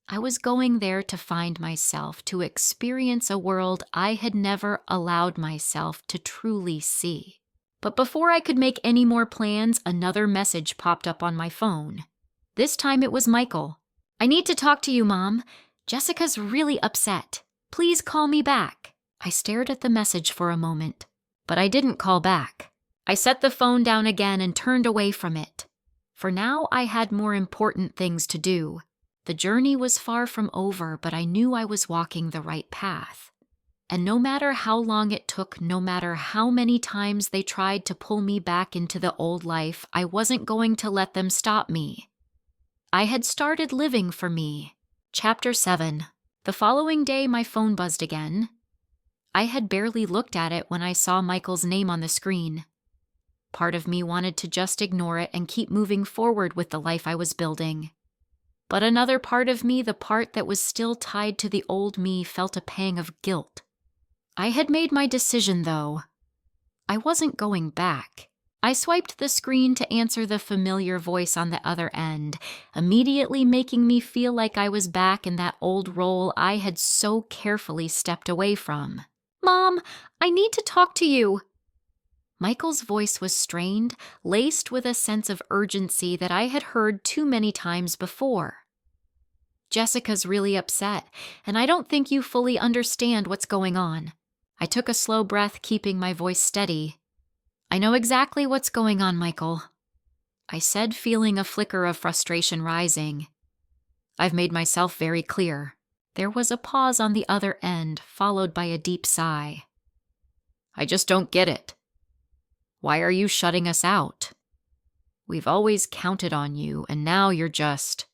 I was going there to find myself, to experience a world I had never allowed myself to truly see. But before I could make any more plans, another message popped up on my phone. This time it was Michael. "I need to talk to you, Mom. Jessica's really upset. Please call me back." I stared at the message for a moment, but I didn't call back. I set the phone down again and turned away from it. For now, I had more important things to do. The journey was far from over, but I knew I was walking the right path. And no matter how long it took, no matter how many times they tried to pull me back into the old life, I wasn't going to let them stop me. I had started living for me. Chapter 7. The following day, my phone buzzed again. I had barely looked at it when I saw Michael's name on the screen. Part of me wanted to just ignore it and keep moving forward with the life I was building. But another part of me, the part that was still tied to the old me, felt a pang of guilt. I had made my decision, though. I wasn't going back. I swiped the screen to answer the familiar voice on the other end, immediately making me feel like I was back in that old role I had so carefully stepped away from. "Mom, I need to talk to you." Michael's voice was strained, laced with a sense of urgency that I had heard too many times before. "Jessica's really upset, and I don't think you fully understand what's going on." I took a slow breath, keeping my voice steady. "I know exactly what's going on, Michael," I said, feeling a flicker of frustration rising. "I've made myself very clear." There was a pause on the other end, followed by a deep sigh. "I just don't get it. Why are you shutting us out? We've always counted on you, and now you're just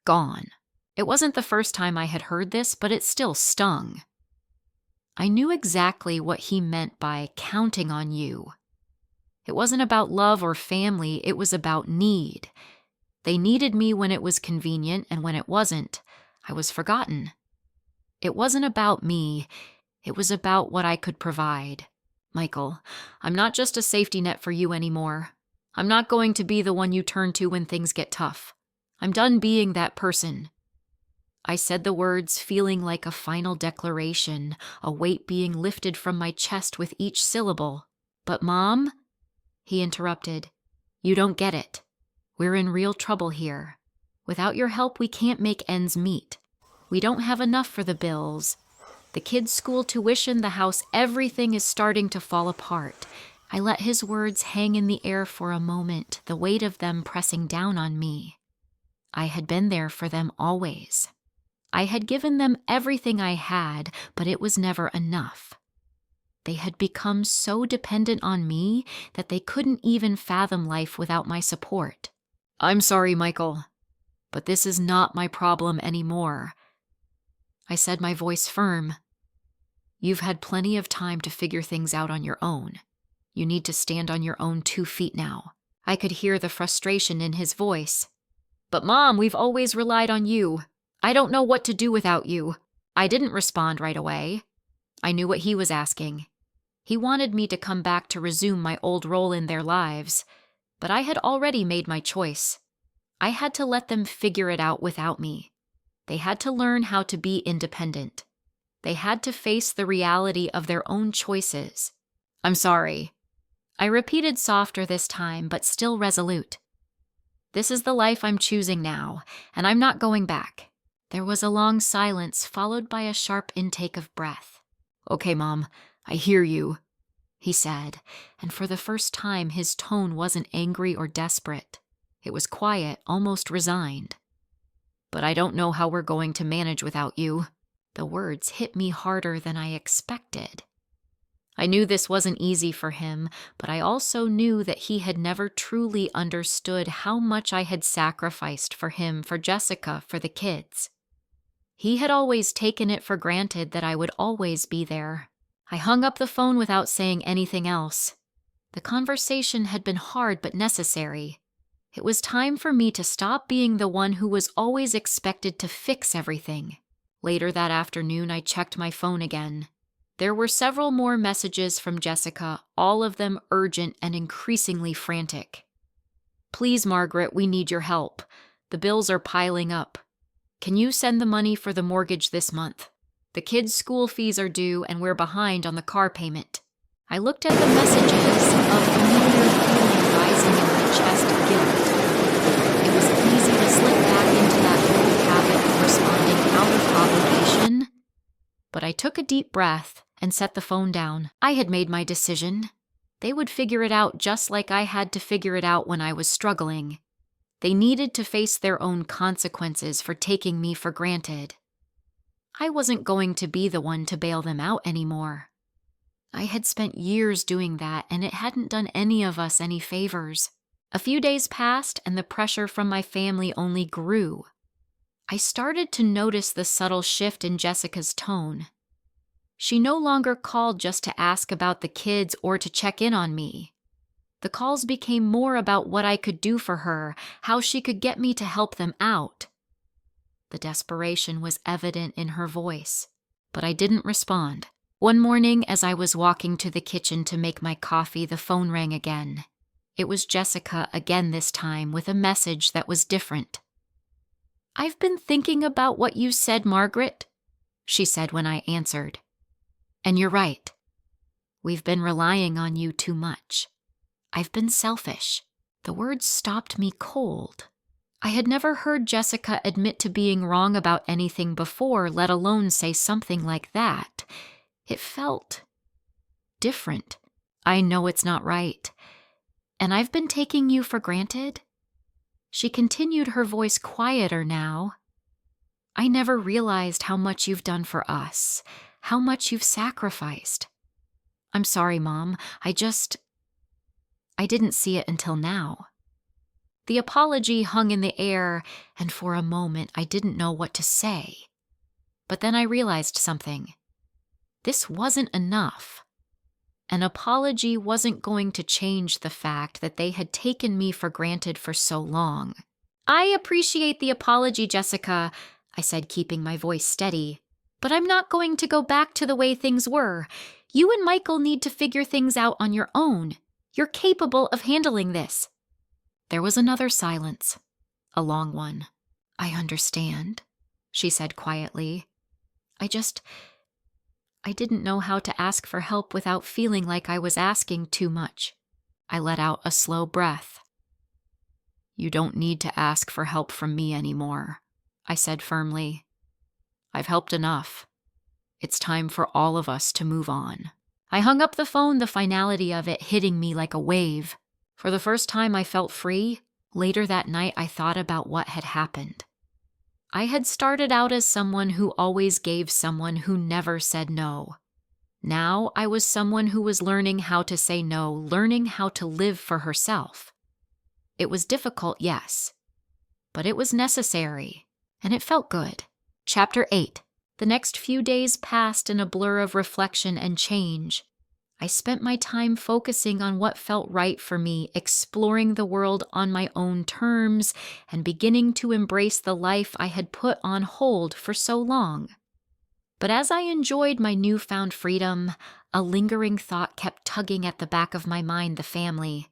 gone." It wasn't the first time I had heard this, but it still stung. I knew exactly what he meant by counting on you. It wasn't about love or family, it was about need. They needed me when it was convenient, and when it wasn't, I was forgotten. It wasn't about me, it was about what I could provide. "Michael, I'm not just a safety net for you anymore. I'm not going to be the one you turn to when things get tough. I'm done being that person." I said the words, feeling like a final declaration, a weight being lifted from my chest with each syllable. "But Mom," he interrupted, "you don't get it. We're in real trouble here. Without your help, we can't make ends meet. We don't have enough for the bills. The kids' school tuition, the house, everything is starting to fall apart." I let his words hang in the air for a moment, the weight of them pressing down on me. I had been there for them always. I had given them everything I had, but it was never enough. They had become so dependent on me that they couldn't even fathom life without my support. "I'm sorry, Michael, but this is not my problem anymore," I said, my voice firm. "You've had plenty of time to figure things out on your own. You need to stand on your own 2 feet now." I could hear the frustration in his voice. "But Mom, we've always relied on you. I don't know what to do without you." I didn't respond right away. I knew what he was asking. He wanted me to come back to resume my old role in their lives, but I had already made my choice. I had to let them figure it out without me. They had to learn how to be independent. They had to face the reality of their own choices. "I'm sorry," I repeated, softer this time, but still resolute. "This is the life I'm choosing now, and I'm not going back." There was a long silence, followed by a sharp intake of breath. "Okay, Mom, I hear you," he said, and for the first time his tone wasn't angry or desperate. It was quiet, almost resigned. "But I don't know how we're going to manage without you." The words hit me harder than I expected. I knew this wasn't easy for him, but I also knew that he had never truly understood how much I had sacrificed for him, for Jessica, for the kids. He had always taken it for granted that I would always be there. I hung up the phone without saying anything else. The conversation had been hard but necessary. It was time for me to stop being the one who was always expected to fix everything. Later that afternoon, I checked my phone again. There were several more messages from Jessica, all of them urgent and increasingly frantic. "Please, Margaret, we need your help. The bills are piling up. Can you send the money for the mortgage this month? The kids' school fees are due and we're behind on the car payment. I looked at the messages, a familiar feeling rising in my chest of guilt. It was easy to slip back into that old habit of responding out of obligation. But I took a deep breath and set the phone down. I had made my decision. They would figure it out just like I had to figure it out when I was struggling. They needed to face their own consequences for taking me for granted. I wasn't going to be the one to bail them out anymore. I had spent years doing that, and it hadn't done any of us any favors. A few days passed, and the pressure from my family only grew. I started to notice the subtle shift in Jessica's tone. She no longer called just to ask about the kids or to check in on me. The calls became more about what I could do for her, how she could get me to help them out. The desperation was evident in her voice, but I didn't respond. One morning, as I was walking to the kitchen to make my coffee, the phone rang again. It was Jessica again this time, with a message that was different. "I've been thinking about what you said, Margaret," she said when I answered. "And you're right. We've been relying on you too much. I've been selfish." The words stopped me cold. I had never heard Jessica admit to being wrong about anything before, let alone say something like that. It felt different. "I know it's not right. And I've been taking you for granted?" She continued, her voice quieter now. "I never realized how much you've done for us, how much you've sacrificed. I'm sorry, Mom. I didn't see it until now." The apology hung in the air, and for a moment I didn't know what to say. But then I realized something. This wasn't enough. An apology wasn't going to change the fact that they had taken me for granted for so long. "I appreciate the apology, Jessica," I said, keeping my voice steady. "But I'm not going to go back to the way things were. You and Michael need to figure things out on your own. You're capable of handling this." There was another silence, a long one. "I understand," she said quietly. I didn't know how to ask for help without feeling like I was asking too much. I let out a slow breath. "You don't need to ask for help from me anymore," I said firmly. "I've helped enough. It's time for all of us to move on." I hung up the phone, the finality of it hitting me like a wave. For the first time I felt free. Later that night I thought about what had happened. I had started out as someone who always gave, someone who never said no. Now I was someone who was learning how to say no, learning how to live for herself. It was difficult, yes, but it was necessary, and it felt good. Chapter 8. The next few days passed in a blur of reflection and change. I spent my time focusing on what felt right for me, exploring the world on my own terms, and beginning to embrace the life I had put on hold for so long. But as I enjoyed my newfound freedom, a lingering thought kept tugging at the back of my mind: the family.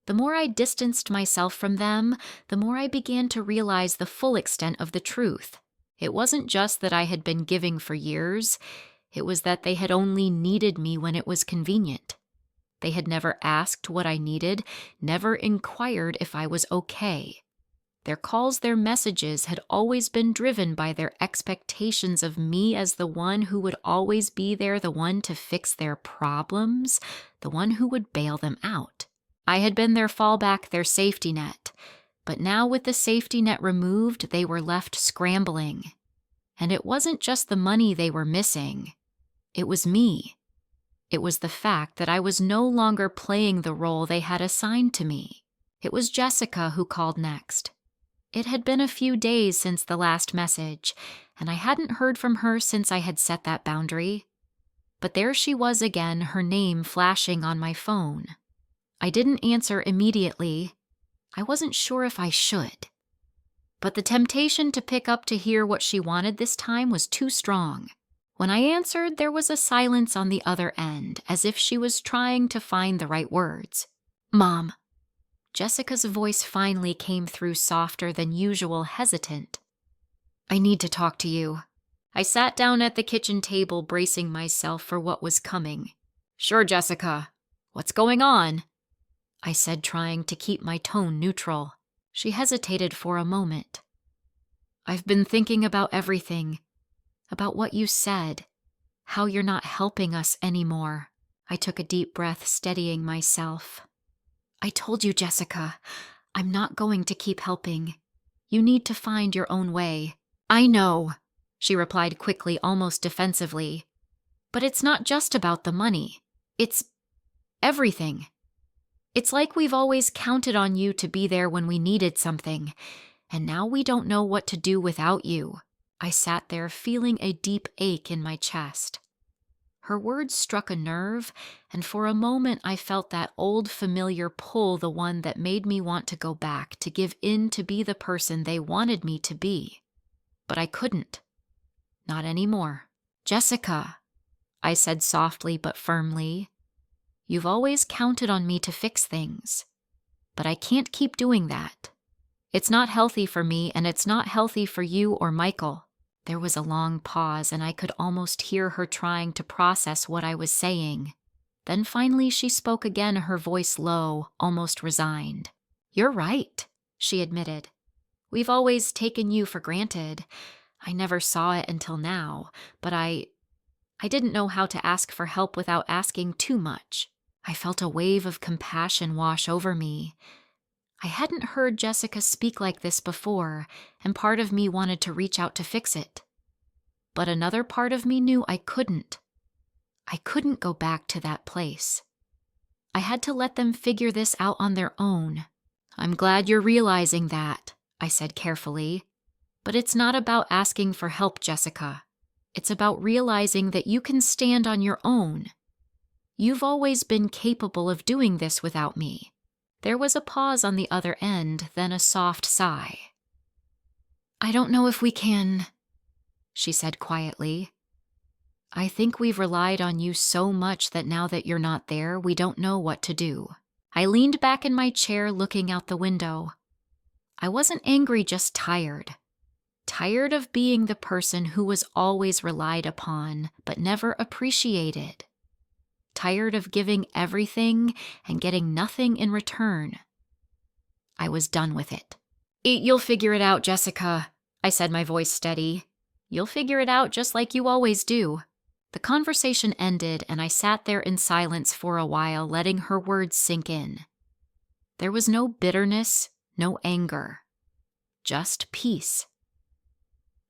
The more I distanced myself from them, the more I began to realize the full extent of the truth. It wasn't just that I had been giving for years. It was that they had only needed me when it was convenient. They had never asked what I needed, never inquired if I was okay. Their calls, their messages had always been driven by their expectations of me as the one who would always be there, the one to fix their problems, the one who would bail them out. I had been their fallback, their safety net. But now with the safety net removed, they were left scrambling. And it wasn't just the money they were missing. It was me. It was the fact that I was no longer playing the role they had assigned to me. It was Jessica who called next. It had been a few days since the last message, and I hadn't heard from her since I had set that boundary. But there she was again, her name flashing on my phone. I didn't answer immediately. I wasn't sure if I should. But the temptation to pick up to hear what she wanted this time was too strong. When I answered, there was a silence on the other end, as if she was trying to find the right words. "Mom." Jessica's voice finally came through, softer than usual, hesitant. I need to talk to you. I sat down at the kitchen table, bracing myself for what was coming. Sure, Jessica. What's going on? I said, trying to keep my tone neutral. She hesitated for a moment. I've been thinking about everything, about what you said, how you're not helping us anymore. I took a deep breath, steadying myself. I told you, Jessica, I'm not going to keep helping. You need to find your own way. I know, she replied quickly, almost defensively. But it's not just about the money. It's everything. It's like we've always counted on you to be there when we needed something, and now we don't know what to do without you. I sat there feeling a deep ache in my chest. Her words struck a nerve, and for a moment I felt that old familiar pull, the one that made me want to go back, to give in, to be the person they wanted me to be. But I couldn't. Not anymore. Jessica, I said softly but firmly, you've always counted on me to fix things, but I can't keep doing that. It's not healthy for me, and it's not healthy for you or Michael. There was a long pause, and I could almost hear her trying to process what I was saying. Then finally she spoke again, her voice low, almost resigned. You're right, she admitted. We've always taken you for granted. I never saw it until now, but I didn't know how to ask for help without asking too much. I felt a wave of compassion wash over me. I hadn't heard Jessica speak like this before, and part of me wanted to reach out to fix it. But another part of me knew I couldn't. I couldn't go back to that place. I had to let them figure this out on their own. I'm glad you're realizing that, I said carefully. But it's not about asking for help, Jessica. It's about realizing that you can stand on your own. You've always been capable of doing this without me. There was a pause on the other end, then a soft sigh. I don't know if we can, she said quietly. I think we've relied on you so much that now that you're not there, we don't know what to do. I leaned back in my chair, looking out the window. I wasn't angry, just tired. Tired of being the person who was always relied upon, but never appreciated. Tired of giving everything and getting nothing in return. I was done with it. You'll figure it out, Jessica, I said, my voice steady. You'll figure it out just like you always do. The conversation ended, and I sat there in silence for a while, letting her words sink in. There was no bitterness, no anger. Just peace.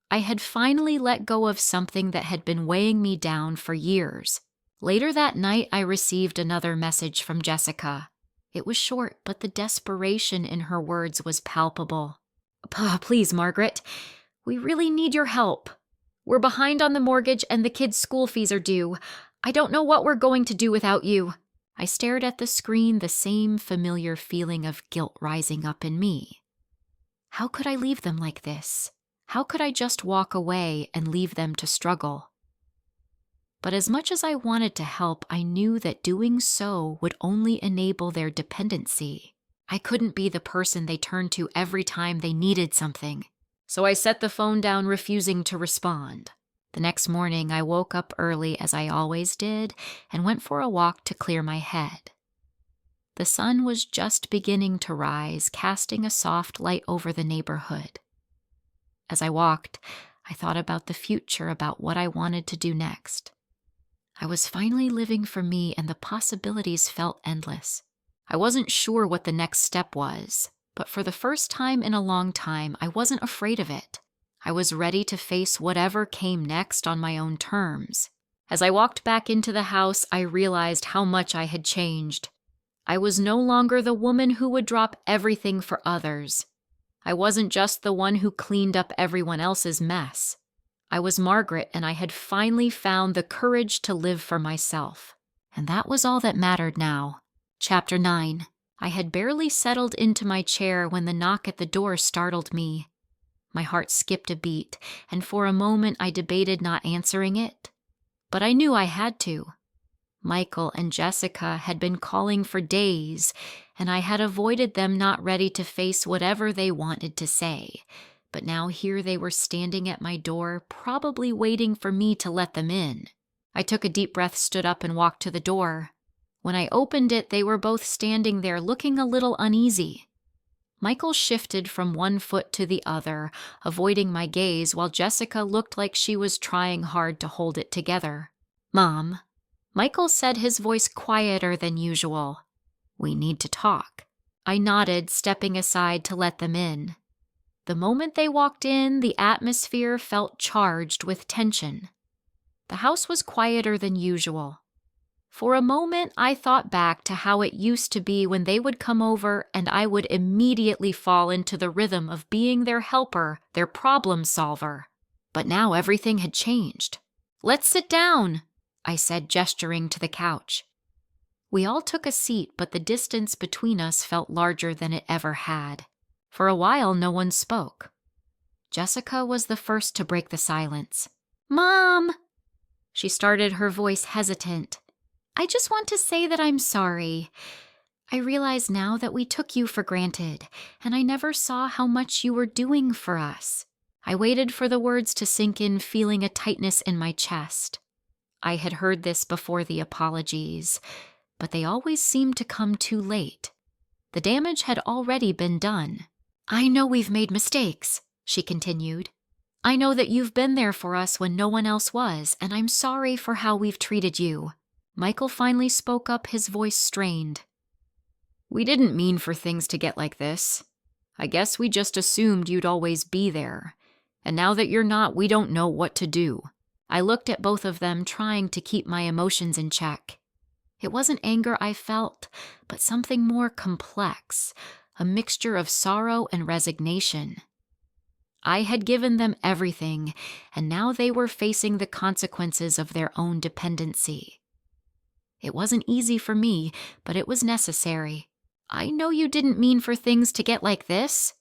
I had finally let go of something that had been weighing me down for years. Later that night, I received another message from Jessica. It was short, but the desperation in her words was palpable. Please, Margaret, we really need your help. We're behind on the mortgage and the kids' school fees are due. I don't know what we're going to do without you. I stared at the screen, the same familiar feeling of guilt rising up in me. How could I leave them like this? How could I just walk away and leave them to struggle? But as much as I wanted to help, I knew that doing so would only enable their dependency. I couldn't be the person they turned to every time they needed something. So I set the phone down, refusing to respond. The next morning, I woke up early, as I always did, and went for a walk to clear my head. The sun was just beginning to rise, casting a soft light over the neighborhood. As I walked, I thought about the future, about what I wanted to do next. I was finally living for me, and the possibilities felt endless. I wasn't sure what the next step was, but for the first time in a long time, I wasn't afraid of it. I was ready to face whatever came next on my own terms. As I walked back into the house, I realized how much I had changed. I was no longer the woman who would drop everything for others. I wasn't just the one who cleaned up everyone else's mess. I was Margaret, and I had finally found the courage to live for myself. And that was all that mattered now. Chapter 9. I had barely settled into my chair when the knock at the door startled me. My heart skipped a beat, and for a moment I debated not answering it. But I knew I had to. Michael and Jessica had been calling for days, and I had avoided them, not ready to face whatever they wanted to say. but now here they were standing at my door, probably waiting for me to let them in. I took a deep breath, stood up, and walked to the door. When I opened it, they were both standing there looking a little uneasy. Michael shifted from one foot to the other, avoiding my gaze, while Jessica looked like she was trying hard to hold it together. "Mom," Michael said, his voice quieter than usual. "We need to talk." I nodded, stepping aside to let them in. The moment they walked in, the atmosphere felt charged with tension. The house was quieter than usual. For a moment, I thought back to how it used to be when they would come over and I would immediately fall into the rhythm of being their helper, their problem solver. But now everything had changed. "Let's sit down," I said, gesturing to the couch. We all took a seat, but the distance between us felt larger than it ever had. For a while, no one spoke. Jessica was the first to break the silence. "Mom!" She started, her voice hesitant. "I just want to say that I'm sorry. I realize now that we took you for granted, and I never saw how much you were doing for us." I waited for the words to sink in, feeling a tightness in my chest. I had heard this before the apologies, but they always seemed to come too late. The damage had already been done. "I know we've made mistakes," she continued. "I know that you've been there for us when no one else was, and I'm sorry for how we've treated you." Michael finally spoke up, his voice strained. "We didn't mean for things to get like this. I guess we just assumed you'd always be there. And now that you're not, we don't know what to do." I looked at both of them, trying to keep my emotions in check. It wasn't anger I felt, but something more complex, a mixture of sorrow and resignation. I had given them everything, and now they were facing the consequences of their own dependency. It wasn't easy for me, but it was necessary. "I know you didn't mean for things to get like this,"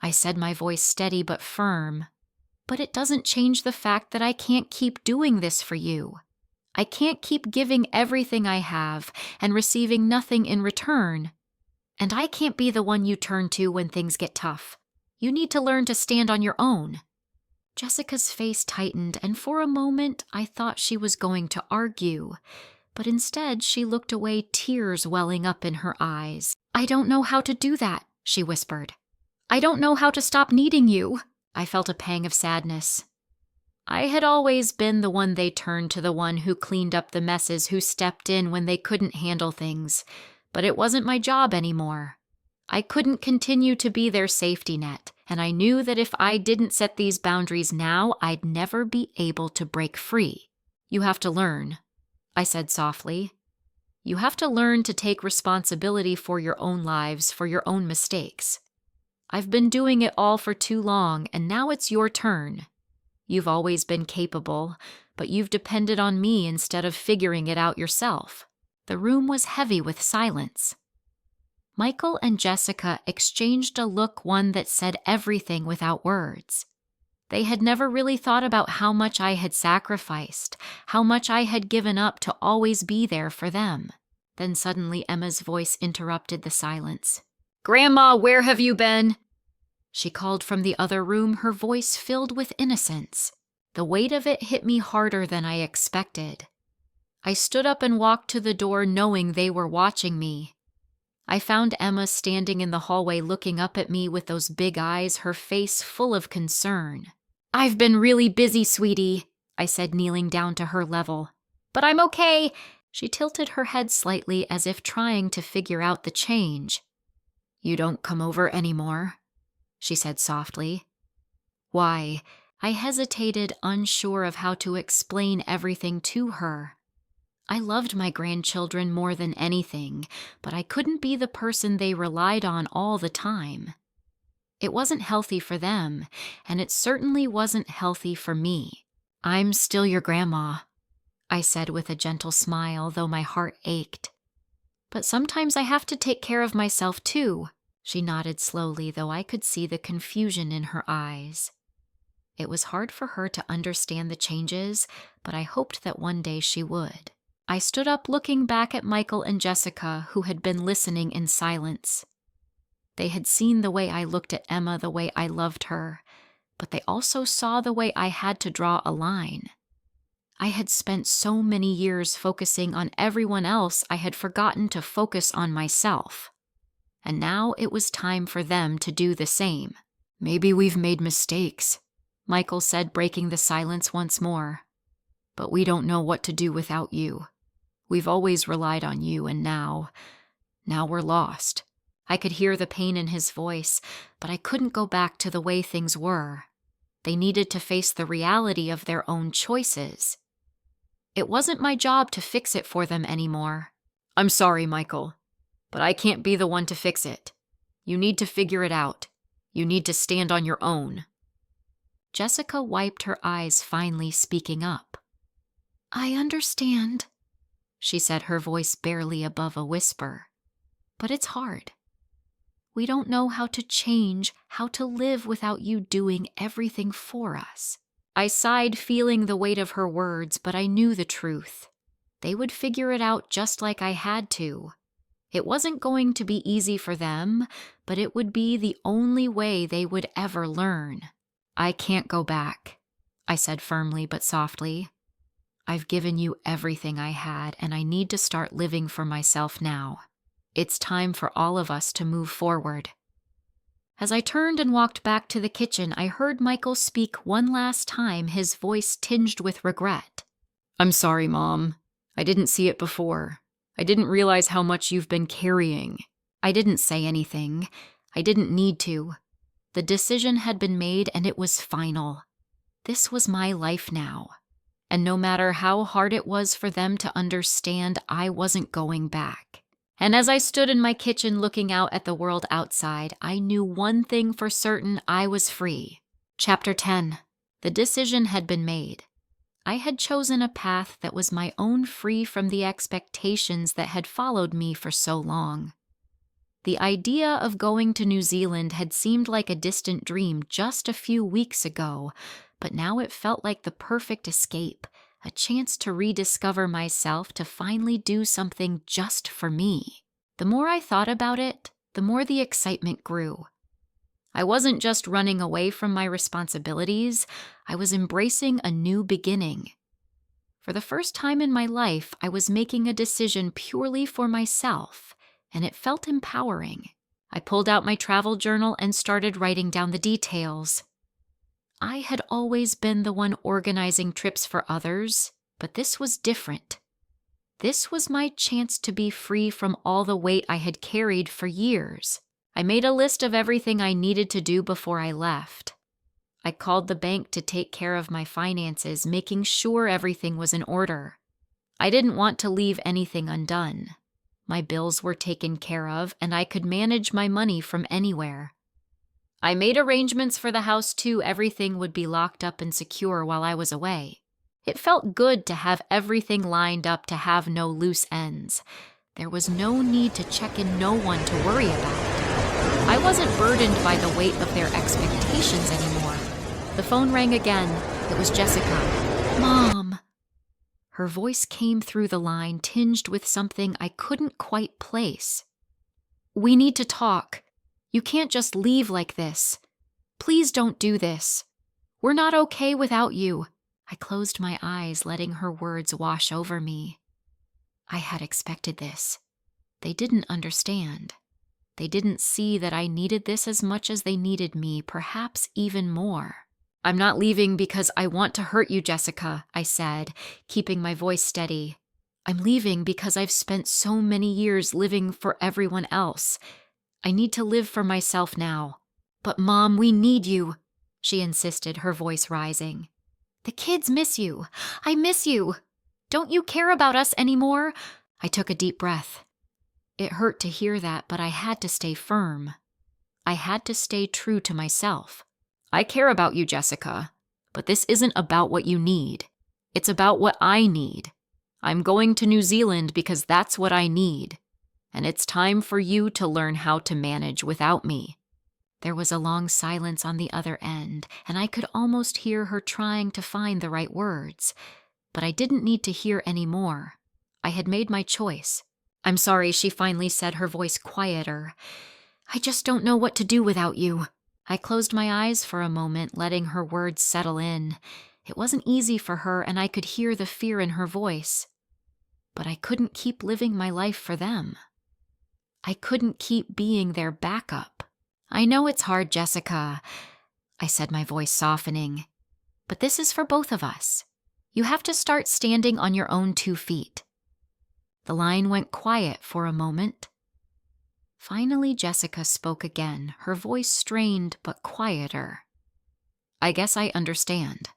I said, my voice steady but firm. "But it doesn't change the fact that I can't keep doing this for you. I can't keep giving everything I have and receiving nothing in return. And I can't be the one you turn to when things get tough. You need to learn to stand on your own." Jessica's face tightened, and for a moment I thought she was going to argue, but instead she looked away, tears welling up in her eyes. "I don't know how to do that," she whispered. "I don't know how to stop needing you." I felt a pang of sadness. I had always been the one they turned to, the one who cleaned up the messes, who stepped in when they couldn't handle things. But it wasn't my job anymore. I couldn't continue to be their safety net, and I knew that if I didn't set these boundaries now, I'd never be able to break free. "You have to learn," I said softly. "You have to learn to take responsibility for your own lives, for your own mistakes. I've been doing it all for too long, and now it's your turn. You've always been capable, but you've depended on me instead of figuring it out yourself." The room was heavy with silence. Michael and Jessica exchanged a look, one that said everything without words. They had never really thought about how much I had sacrificed, how much I had given up to always be there for them. Then suddenly Emma's voice interrupted the silence. "Grandma, where have you been?" She called from the other room, her voice filled with innocence. The weight of it hit me harder than I expected. I stood up and walked to the door, knowing they were watching me. I found Emma standing in the hallway, looking up at me with those big eyes, her face full of concern. "I've been really busy, sweetie," I said, kneeling down to her level. "But I'm okay." She tilted her head slightly, as if trying to figure out the change. "You don't come over anymore?" she said softly. "Why?" I hesitated, unsure of how to explain everything to her. I loved my grandchildren more than anything, but I couldn't be the person they relied on all the time. It wasn't healthy for them, and it certainly wasn't healthy for me. "I'm still your grandma," I said with a gentle smile, though my heart ached. "But sometimes I have to take care of myself too." She nodded slowly, though I could see the confusion in her eyes. It was hard for her to understand the changes, but I hoped that one day she would. I stood up, looking back at Michael and Jessica, who had been listening in silence. They had seen the way I looked at Emma, the way I loved her, but they also saw the way I had to draw a line. I had spent so many years focusing on everyone else, I had forgotten to focus on myself. And now it was time for them to do the same. "Maybe we've made mistakes," Michael said, breaking the silence once more. "But we don't know what to do without you. We've always relied on you, and now we're lost." I could hear the pain in his voice, but I couldn't go back to the way things were. They needed to face the reality of their own choices. It wasn't my job to fix it for them anymore. "I'm sorry, Michael, but I can't be the one to fix it. You need to figure it out. You need to stand on your own." Jessica wiped her eyes, finally speaking up. "I understand," she said, her voice barely above a whisper. "But it's hard. We don't know how to change, how to live without you doing everything for us." I sighed, feeling the weight of her words, but I knew the truth. They would figure it out just like I had to. It wasn't going to be easy for them, but it would be the only way they would ever learn. "I can't go back," I said firmly but softly. "I've given you everything I had, and I need to start living for myself now. It's time for all of us to move forward." As I turned and walked back to the kitchen, I heard Michael speak one last time, his voice tinged with regret. "I'm sorry, Mom. I didn't see it before. I didn't realize how much you've been carrying." I didn't say anything. I didn't need to. The decision had been made, and it was final. This was my life now. And no matter how hard it was for them to understand, I wasn't going back. And as I stood in my kitchen looking out at the world outside, I knew one thing for certain: I was free. Chapter 10. The decision had been made. I had chosen a path that was my own, free from the expectations that had followed me for so long. The idea of going to New Zealand had seemed like a distant dream just a few weeks ago, but now it felt like the perfect escape, a chance to rediscover myself, to finally do something just for me. The more I thought about it, the more the excitement grew. I wasn't just running away from my responsibilities, I was embracing a new beginning. For the first time in my life, I was making a decision purely for myself, and it felt empowering. I pulled out my travel journal and started writing down the details. I had always been the one organizing trips for others, but this was different. This was my chance to be free from all the weight I had carried for years. I made a list of everything I needed to do before I left. I called the bank to take care of my finances, making sure everything was in order. I didn't want to leave anything undone. My bills were taken care of, and I could manage my money from anywhere. I made arrangements for the house too. Everything would be locked up and secure while I was away. It felt good to have everything lined up, to have no loose ends. There was no need to check in, no one to worry about. I wasn't burdened by the weight of their expectations anymore. The phone rang again. It was Jessica. "Mom." Her voice came through the line, tinged with something I couldn't quite place. "We need to talk. You can't just leave like this. Please don't do this. We're not okay without you." I closed my eyes, letting her words wash over me. I had expected this. They didn't understand. They didn't see that I needed this as much as they needed me, perhaps even more. "I'm not leaving because I want to hurt you, Jessica," I said, keeping my voice steady. "I'm leaving because I've spent so many years living for everyone else. I need to live for myself now." "But Mom, we need you," she insisted, her voice rising. "The kids miss you. I miss you. Don't you care about us anymore?" I took a deep breath. It hurt to hear that, but I had to stay firm. I had to stay true to myself. "I care about you, Jessica, but this isn't about what you need. It's about what I need. I'm going to New Zealand because that's what I need. And it's time for you to learn how to manage without me." There was a long silence on the other end, and I could almost hear her trying to find the right words. But I didn't need to hear any more. I had made my choice. "I'm sorry," she finally said, her voice quieter. I just don't know what to do without you. I closed my eyes for a moment, letting her words settle in. It wasn't easy for her, and I could hear the fear in her voice. But I couldn't keep living my life for them. I couldn't keep being their backup. I know it's hard, Jessica, I said, my voice softening. But this is for both of us. You have to start standing on your own 2 feet. The line went quiet for a moment. Finally, Jessica spoke again, her voice strained but quieter. I guess I understand.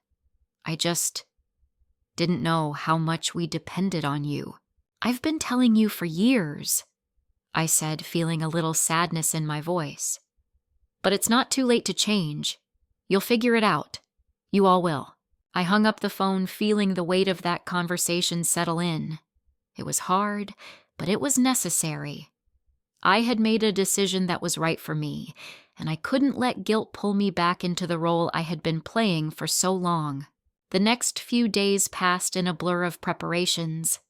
I just didn't know how much we depended on you. I've been telling you for years, I said, feeling a little sadness in my voice. But it's not too late to change. You'll figure it out. You all will. I hung up the phone, feeling the weight of that conversation settle in. It was hard, but it was necessary. I had made a decision that was right for me, and I couldn't let guilt pull me back into the role I had been playing for so long. The next few days passed in a blur of preparations.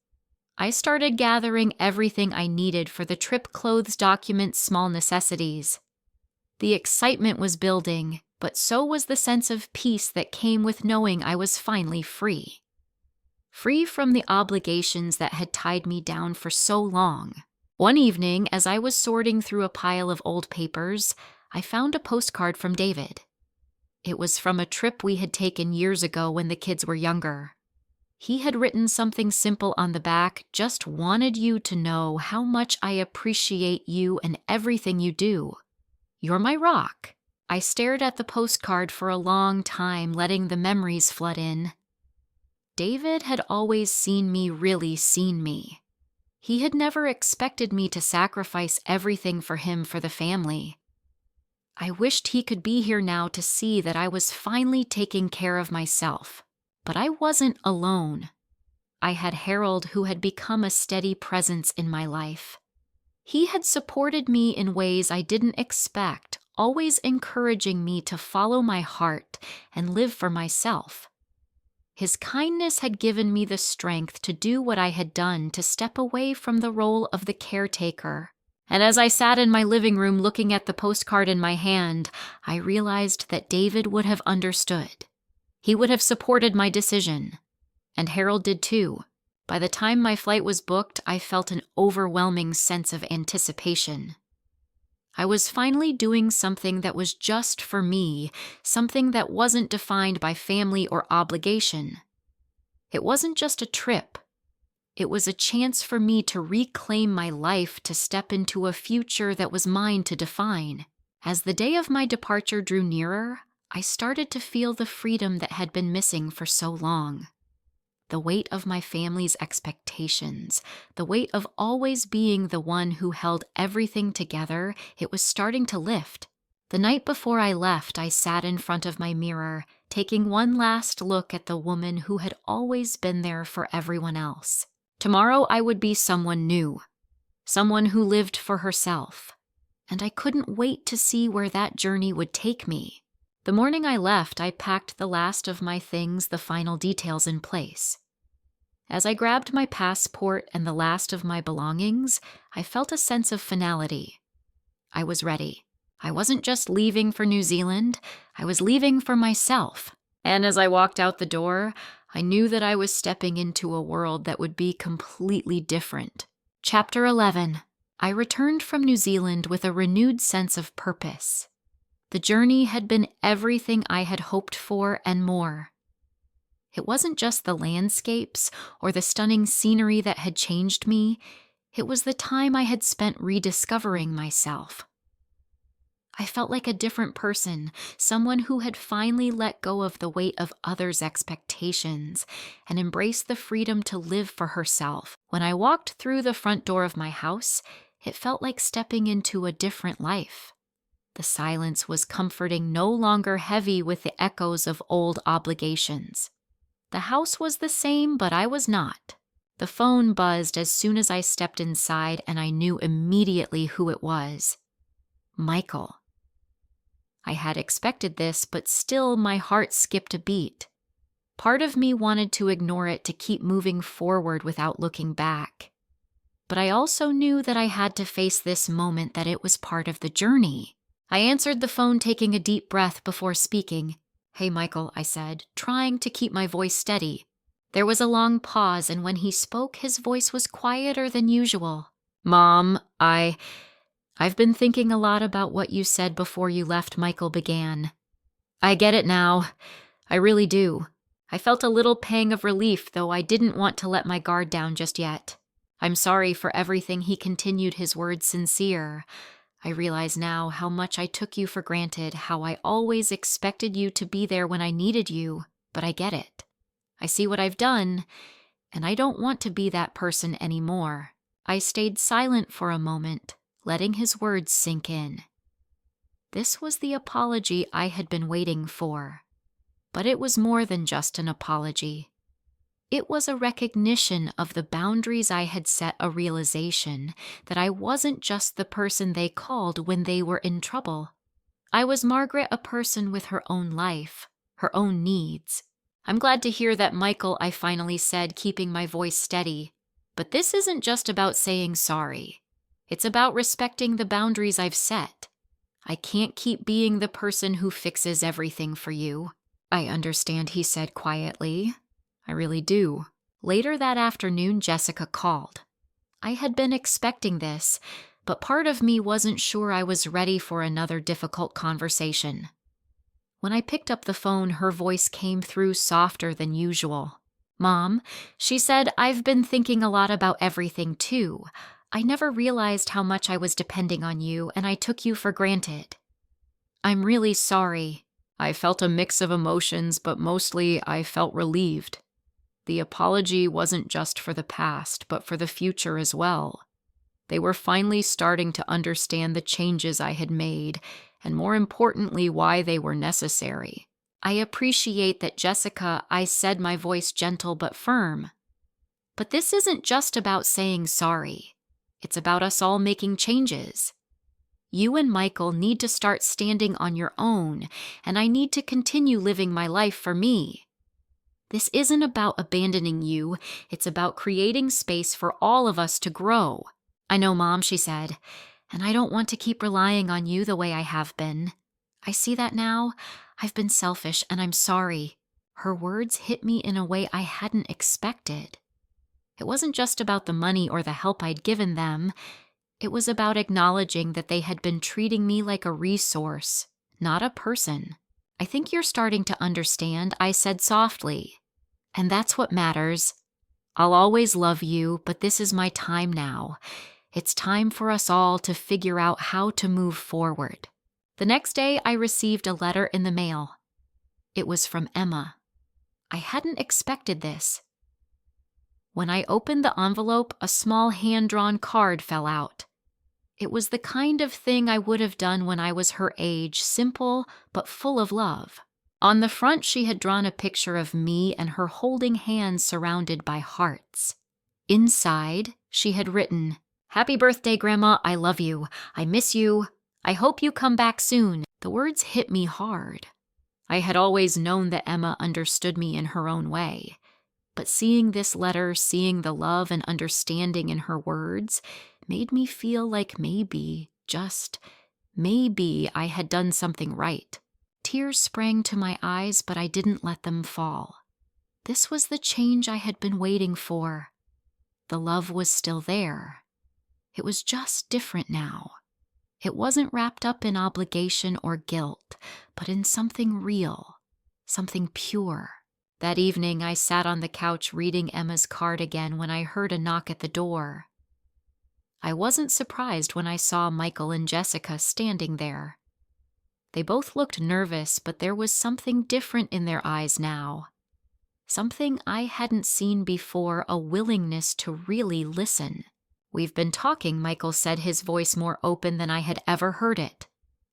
I started gathering everything I needed for the trip: clothes, documents, small necessities. The excitement was building, but so was the sense of peace that came with knowing I was finally free. Free from the obligations that had tied me down for so long. One evening, as I was sorting through a pile of old papers, I found a postcard from David. It was from a trip we had taken years ago when the kids were younger. He had written something simple on the back: just wanted you to know how much I appreciate you and everything you do. You're my rock. I stared at the postcard for a long time, letting the memories flood in. David had always seen me, really seen me. He had never expected me to sacrifice everything for him, for the family. I wished he could be here now to see that I was finally taking care of myself. But I wasn't alone. I had Harold, who had become a steady presence in my life. He had supported me in ways I didn't expect, always encouraging me to follow my heart and live for myself. His kindness had given me the strength to do what I had done, to step away from the role of the caretaker. And as I sat in my living room looking at the postcard in my hand, I realized that David would have understood. He would have supported my decision. And Harold did too. By the time my flight was booked, I felt an overwhelming sense of anticipation. I was finally doing something that was just for me, something that wasn't defined by family or obligation. It wasn't just a trip. It was a chance for me to reclaim my life, to step into a future that was mine to define. As the day of my departure drew nearer, I started to feel the freedom that had been missing for so long. The weight of my family's expectations, the weight of always being the one who held everything together, it was starting to lift. The night before I left, I sat in front of my mirror, taking one last look at the woman who had always been there for everyone else. Tomorrow I would be someone new, someone who lived for herself, and I couldn't wait to see where that journey would take me. The morning I left, I packed the last of my things, the final details in place. As I grabbed my passport and the last of my belongings, I felt a sense of finality. I was ready. I wasn't just leaving for New Zealand, I was leaving for myself. And as I walked out the door, I knew that I was stepping into a world that would be completely different. Chapter 11. I returned from New Zealand with a renewed sense of purpose. The journey had been everything I had hoped for and more. It wasn't just the landscapes or the stunning scenery that had changed me. It was the time I had spent rediscovering myself. I felt like a different person, someone who had finally let go of the weight of others' expectations and embraced the freedom to live for herself. When I walked through the front door of my house, it felt like stepping into a different life. The silence was comforting, no longer heavy with the echoes of old obligations. The house was the same, but I was not. The phone buzzed as soon as I stepped inside, and I knew immediately who it was. Michael. I had expected this, but still my heart skipped a beat. Part of me wanted to ignore it, to keep moving forward without looking back. But I also knew that I had to face this moment, that it was part of the journey. I answered the phone, taking a deep breath before speaking. "Hey, Michael," I said, trying to keep my voice steady. There was a long pause, and when he spoke, his voice was quieter than usual. "Mom, I've been thinking a lot about what you said before you left," Michael began. "I get it now. I really do." I felt a little pang of relief, though I didn't want to let my guard down just yet. "I'm sorry for everything," he continued, his words sincere. "I realize now how much I took you for granted, how I always expected you to be there when I needed you, but I get it. I see what I've done, and I don't want to be that person anymore." I stayed silent for a moment, letting his words sink in. This was the apology I had been waiting for. But it was more than just an apology. It was a recognition of the boundaries I had set, a realization that I wasn't just the person they called when they were in trouble. I was Margaret, a person with her own life, her own needs. "I'm glad to hear that, Michael," I finally said, keeping my voice steady. "But this isn't just about saying sorry. It's about respecting the boundaries I've set. I can't keep being the person who fixes everything for you." "I understand," he said quietly. "I really do." Later that afternoon, Jessica called. I had been expecting this, but part of me wasn't sure I was ready for another difficult conversation. When I picked up the phone, her voice came through softer than usual. "Mom," she said, "I've been thinking a lot about everything too. I never realized how much I was depending on you, and I took you for granted. I'm really sorry." I felt a mix of emotions, but mostly I felt relieved. The apology wasn't just for the past, but for the future as well. They were finally starting to understand the changes I had made, and more importantly, why they were necessary. "I appreciate that, Jessica," I said, my voice gentle but firm. "But this isn't just about saying sorry. It's about us all making changes. You and Michael need to start standing on your own, and I need to continue living my life for me. This isn't about abandoning you, it's about creating space for all of us to grow." "I know, Mom," she said, "and I don't want to keep relying on you the way I have been. I see that now. I've been selfish, and I'm sorry." Her words hit me in a way I hadn't expected. It wasn't just about the money or the help I'd given them. It was about acknowledging that they had been treating me like a resource, not a person. "I think you're starting to understand," I said softly. "And that's what matters. I'll always love you, but this is my time now. It's time for us all to figure out how to move forward." The next day, I received a letter in the mail. It was from Emma. I hadn't expected this. When I opened the envelope, a small hand-drawn card fell out. It was the kind of thing I would have done when I was her age, simple but full of love. On the front, she had drawn a picture of me and her holding hands surrounded by hearts. Inside, she had written, "Happy birthday, Grandma. I love you. I miss you. I hope you come back soon." The words hit me hard. I had always known that Emma understood me in her own way. But seeing this letter, seeing the love and understanding in her words, made me feel like maybe, just maybe, I had done something right. Tears sprang to my eyes, but I didn't let them fall. This was the change I had been waiting for. The love was still there. It was just different now. It wasn't wrapped up in obligation or guilt, but in something real, something pure. That evening, I sat on the couch reading Emma's card again when I heard a knock at the door. I wasn't surprised when I saw Michael and Jessica standing there. They both looked nervous, but there was something different in their eyes now. Something I hadn't seen before, a willingness to really listen. "We've been talking," Michael said, his voice more open than I had ever heard it.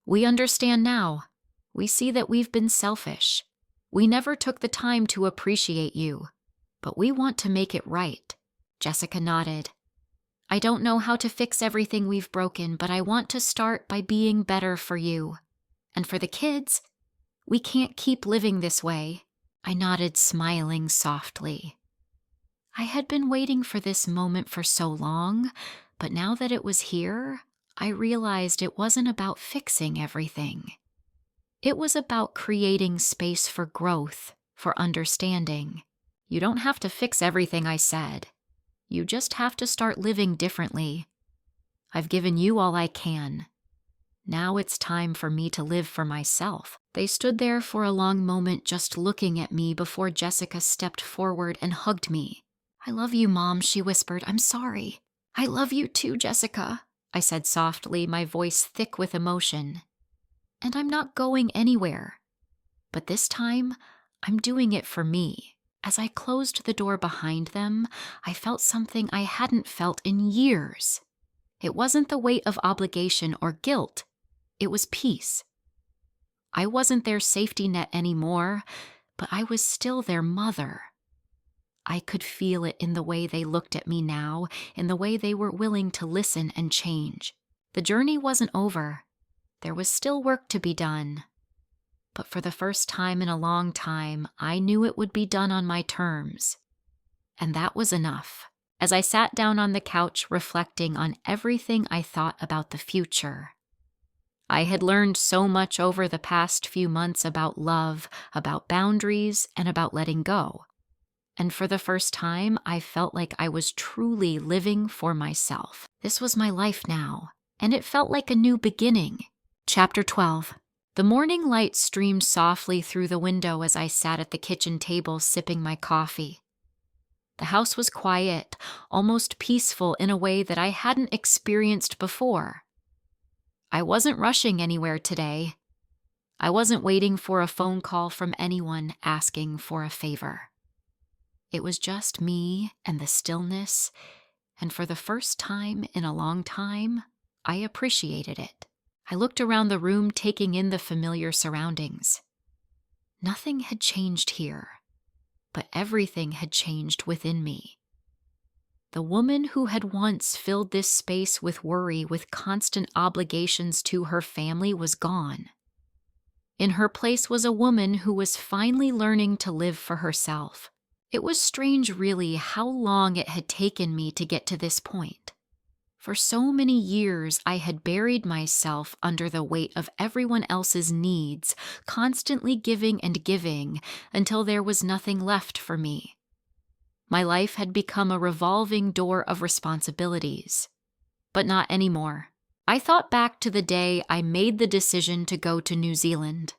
"We understand now. We see that we've been selfish. We never took the time to appreciate you, but we want to make it right." Jessica nodded. "I don't know how to fix everything we've broken, but I want to start by being better for you. And for the kids, we can't keep living this way." I nodded, smiling softly. I had been waiting for this moment for so long, but now that it was here, I realized it wasn't about fixing everything. It was about creating space for growth, for understanding. You don't have to fix everything I said. You just have to start living differently. I've given you all I can. Now it's time for me to live for myself. They stood there for a long moment just looking at me before Jessica stepped forward and hugged me. "I love you, Mom," she whispered. "I'm sorry." "I love you too, Jessica," I said softly, my voice thick with emotion. "And I'm not going anywhere. But this time, I'm doing it for me." As I closed the door behind them, I felt something I hadn't felt in years. It wasn't the weight of obligation or guilt. It was peace. I wasn't their safety net anymore, but I was still their mother. I could feel it in the way they looked at me now, in the way they were willing to listen and change. The journey wasn't over. There was still work to be done. But for the first time in a long time, I knew it would be done on my terms. And that was enough. As I sat down on the couch reflecting on everything I thought about the future. I had learned so much over the past few months about love, about boundaries, and about letting go. And for the first time, I felt like I was truly living for myself. This was my life now, and it felt like a new beginning. Chapter 12. The morning light streamed softly through the window as I sat at the kitchen table sipping my coffee. The house was quiet, almost peaceful in a way that I hadn't experienced before. I wasn't rushing anywhere today. I wasn't waiting for a phone call from anyone asking for a favor. It was just me and the stillness, and for the first time in a long time, I appreciated it. I looked around the room, taking in the familiar surroundings. Nothing had changed here, but everything had changed within me. The woman who had once filled this space with worry, with constant obligations to her family, was gone. In her place was a woman who was finally learning to live for herself. It was strange, really, how long it had taken me to get to this point. For so many years, I had buried myself under the weight of everyone else's needs, constantly giving and giving, until there was nothing left for me. My life had become a revolving door of responsibilities. But not anymore. I thought back to the day I made the decision to go to New Zealand.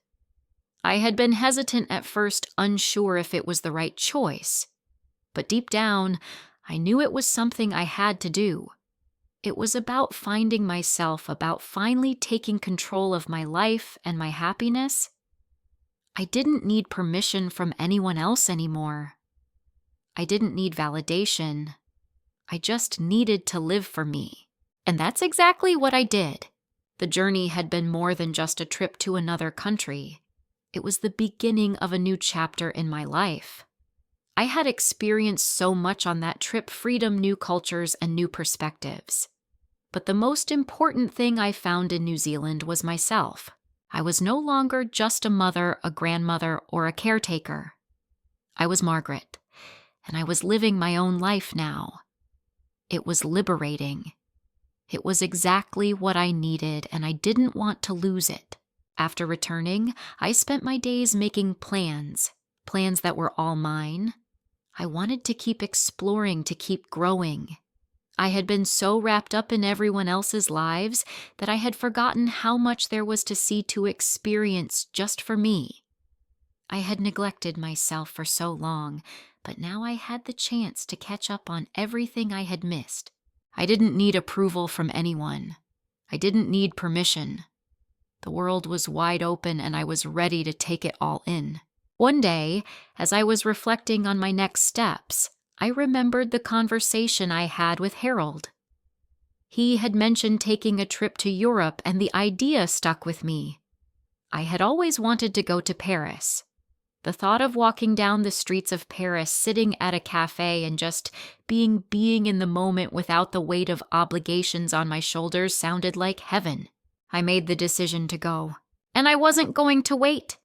I had been hesitant at first, unsure if it was the right choice. But deep down, I knew it was something I had to do. It was about finding myself, about finally taking control of my life and my happiness. I didn't need permission from anyone else anymore. I didn't need validation. I just needed to live for me. And that's exactly what I did. The journey had been more than just a trip to another country. It was the beginning of a new chapter in my life. I had experienced so much on that trip: freedom, new cultures, and new perspectives. But the most important thing I found in New Zealand was myself. I was no longer just a mother, a grandmother, or a caretaker. I was Margaret, and I was living my own life now. It was liberating. It was exactly what I needed, and I didn't want to lose it. After returning, I spent my days making plans that were all mine. I wanted to keep exploring, to keep growing. I had been so wrapped up in everyone else's lives that I had forgotten how much there was to see, to experience just for me. I had neglected myself for so long, but now I had the chance to catch up on everything I had missed. I didn't need approval from anyone. I didn't need permission. The world was wide open, and I was ready to take it all in. One day, as I was reflecting on my next steps, I remembered the conversation I had with Harold. He had mentioned taking a trip to Europe, and the idea stuck with me. I had always wanted to go to Paris. The thought of walking down the streets of Paris, sitting at a cafe, and just being in the moment without the weight of obligations on my shoulders sounded like heaven. I made the decision to go. And I wasn't going to wait.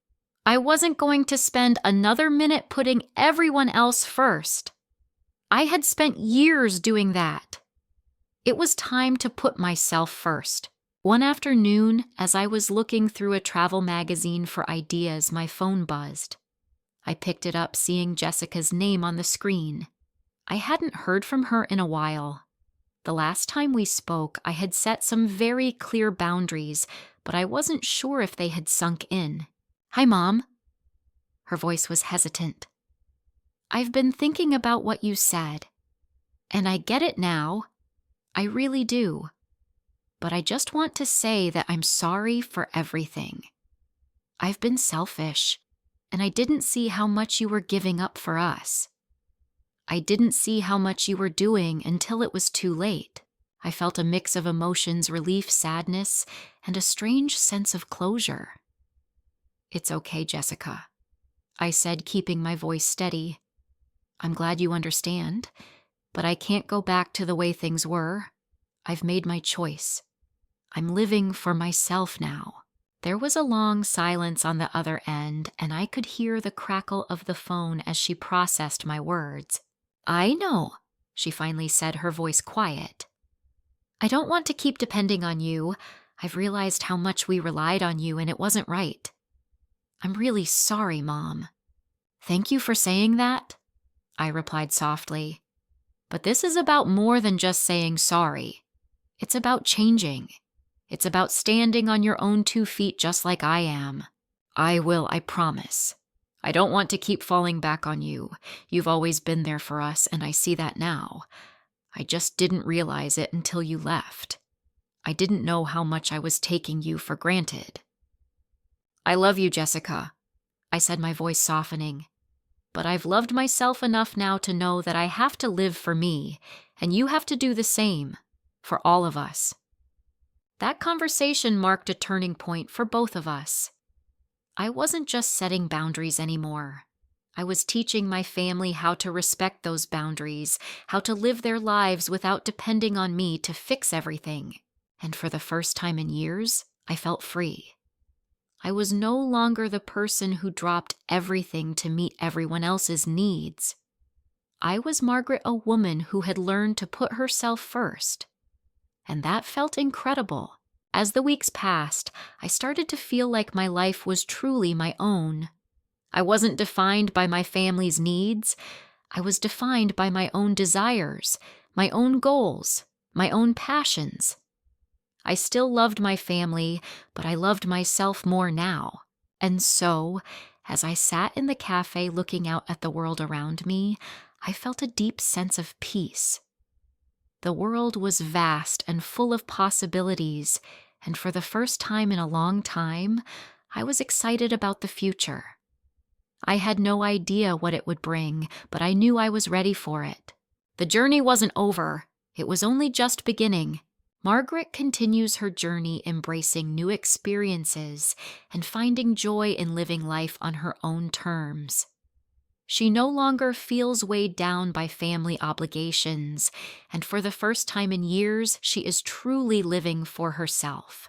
I wasn't going to spend another minute putting everyone else first. I had spent years doing that. It was time to put myself first. One afternoon, as I was looking through a travel magazine for ideas, my phone buzzed. I picked it up, seeing Jessica's name on the screen. I hadn't heard from her in a while. The last time we spoke, I had set some very clear boundaries, but I wasn't sure if they had sunk in. "Hi, Mom." Her voice was hesitant. "I've been thinking about what you said, and I get it now. I really do. But I just want to say that I'm sorry for everything. I've been selfish, and I didn't see how much you were giving up for us. I didn't see how much you were doing until it was too late." I felt a mix of emotions: relief, sadness, and a strange sense of closure. "It's okay, Jessica," I said, keeping my voice steady. "I'm glad you understand, but I can't go back to the way things were. I've made my choice. I'm living for myself now." There was a long silence on the other end, and I could hear the crackle of the phone as she processed my words. "I know," she finally said, her voice quiet. "I don't want to keep depending on you. I've realized how much we relied on you, and it wasn't right. I'm really sorry, Mom." "Thank you for saying that," I replied softly. "But this is about more than just saying sorry. It's about changing. It's about standing on your own 2 feet just like I am. I will, I promise. I don't want to keep falling back on you. You've always been there for us, and I see that now. I just didn't realize it until you left. I didn't know how much I was taking you for granted." "I love you, Jessica," I said, my voice softening. "But I've loved myself enough now to know that I have to live for me, and you have to do the same, for all of us." That conversation marked a turning point for both of us. I wasn't just setting boundaries anymore. I was teaching my family how to respect those boundaries, how to live their lives without depending on me to fix everything. And for the first time in years, I felt free. I was no longer the person who dropped everything to meet everyone else's needs. I was Margaret, a woman who had learned to put herself first. And that felt incredible. As the weeks passed, I started to feel like my life was truly my own. I wasn't defined by my family's needs. I was defined by my own desires, my own goals, my own passions. I still loved my family, but I loved myself more now. And so, as I sat in the cafe looking out at the world around me, I felt a deep sense of peace. The world was vast and full of possibilities, and for the first time in a long time, I was excited about the future. I had no idea what it would bring, but I knew I was ready for it. The journey wasn't over. It was only just beginning. Margaret continues her journey, embracing new experiences and finding joy in living life on her own terms. She no longer feels weighed down by family obligations, and for the first time in years, she is truly living for herself.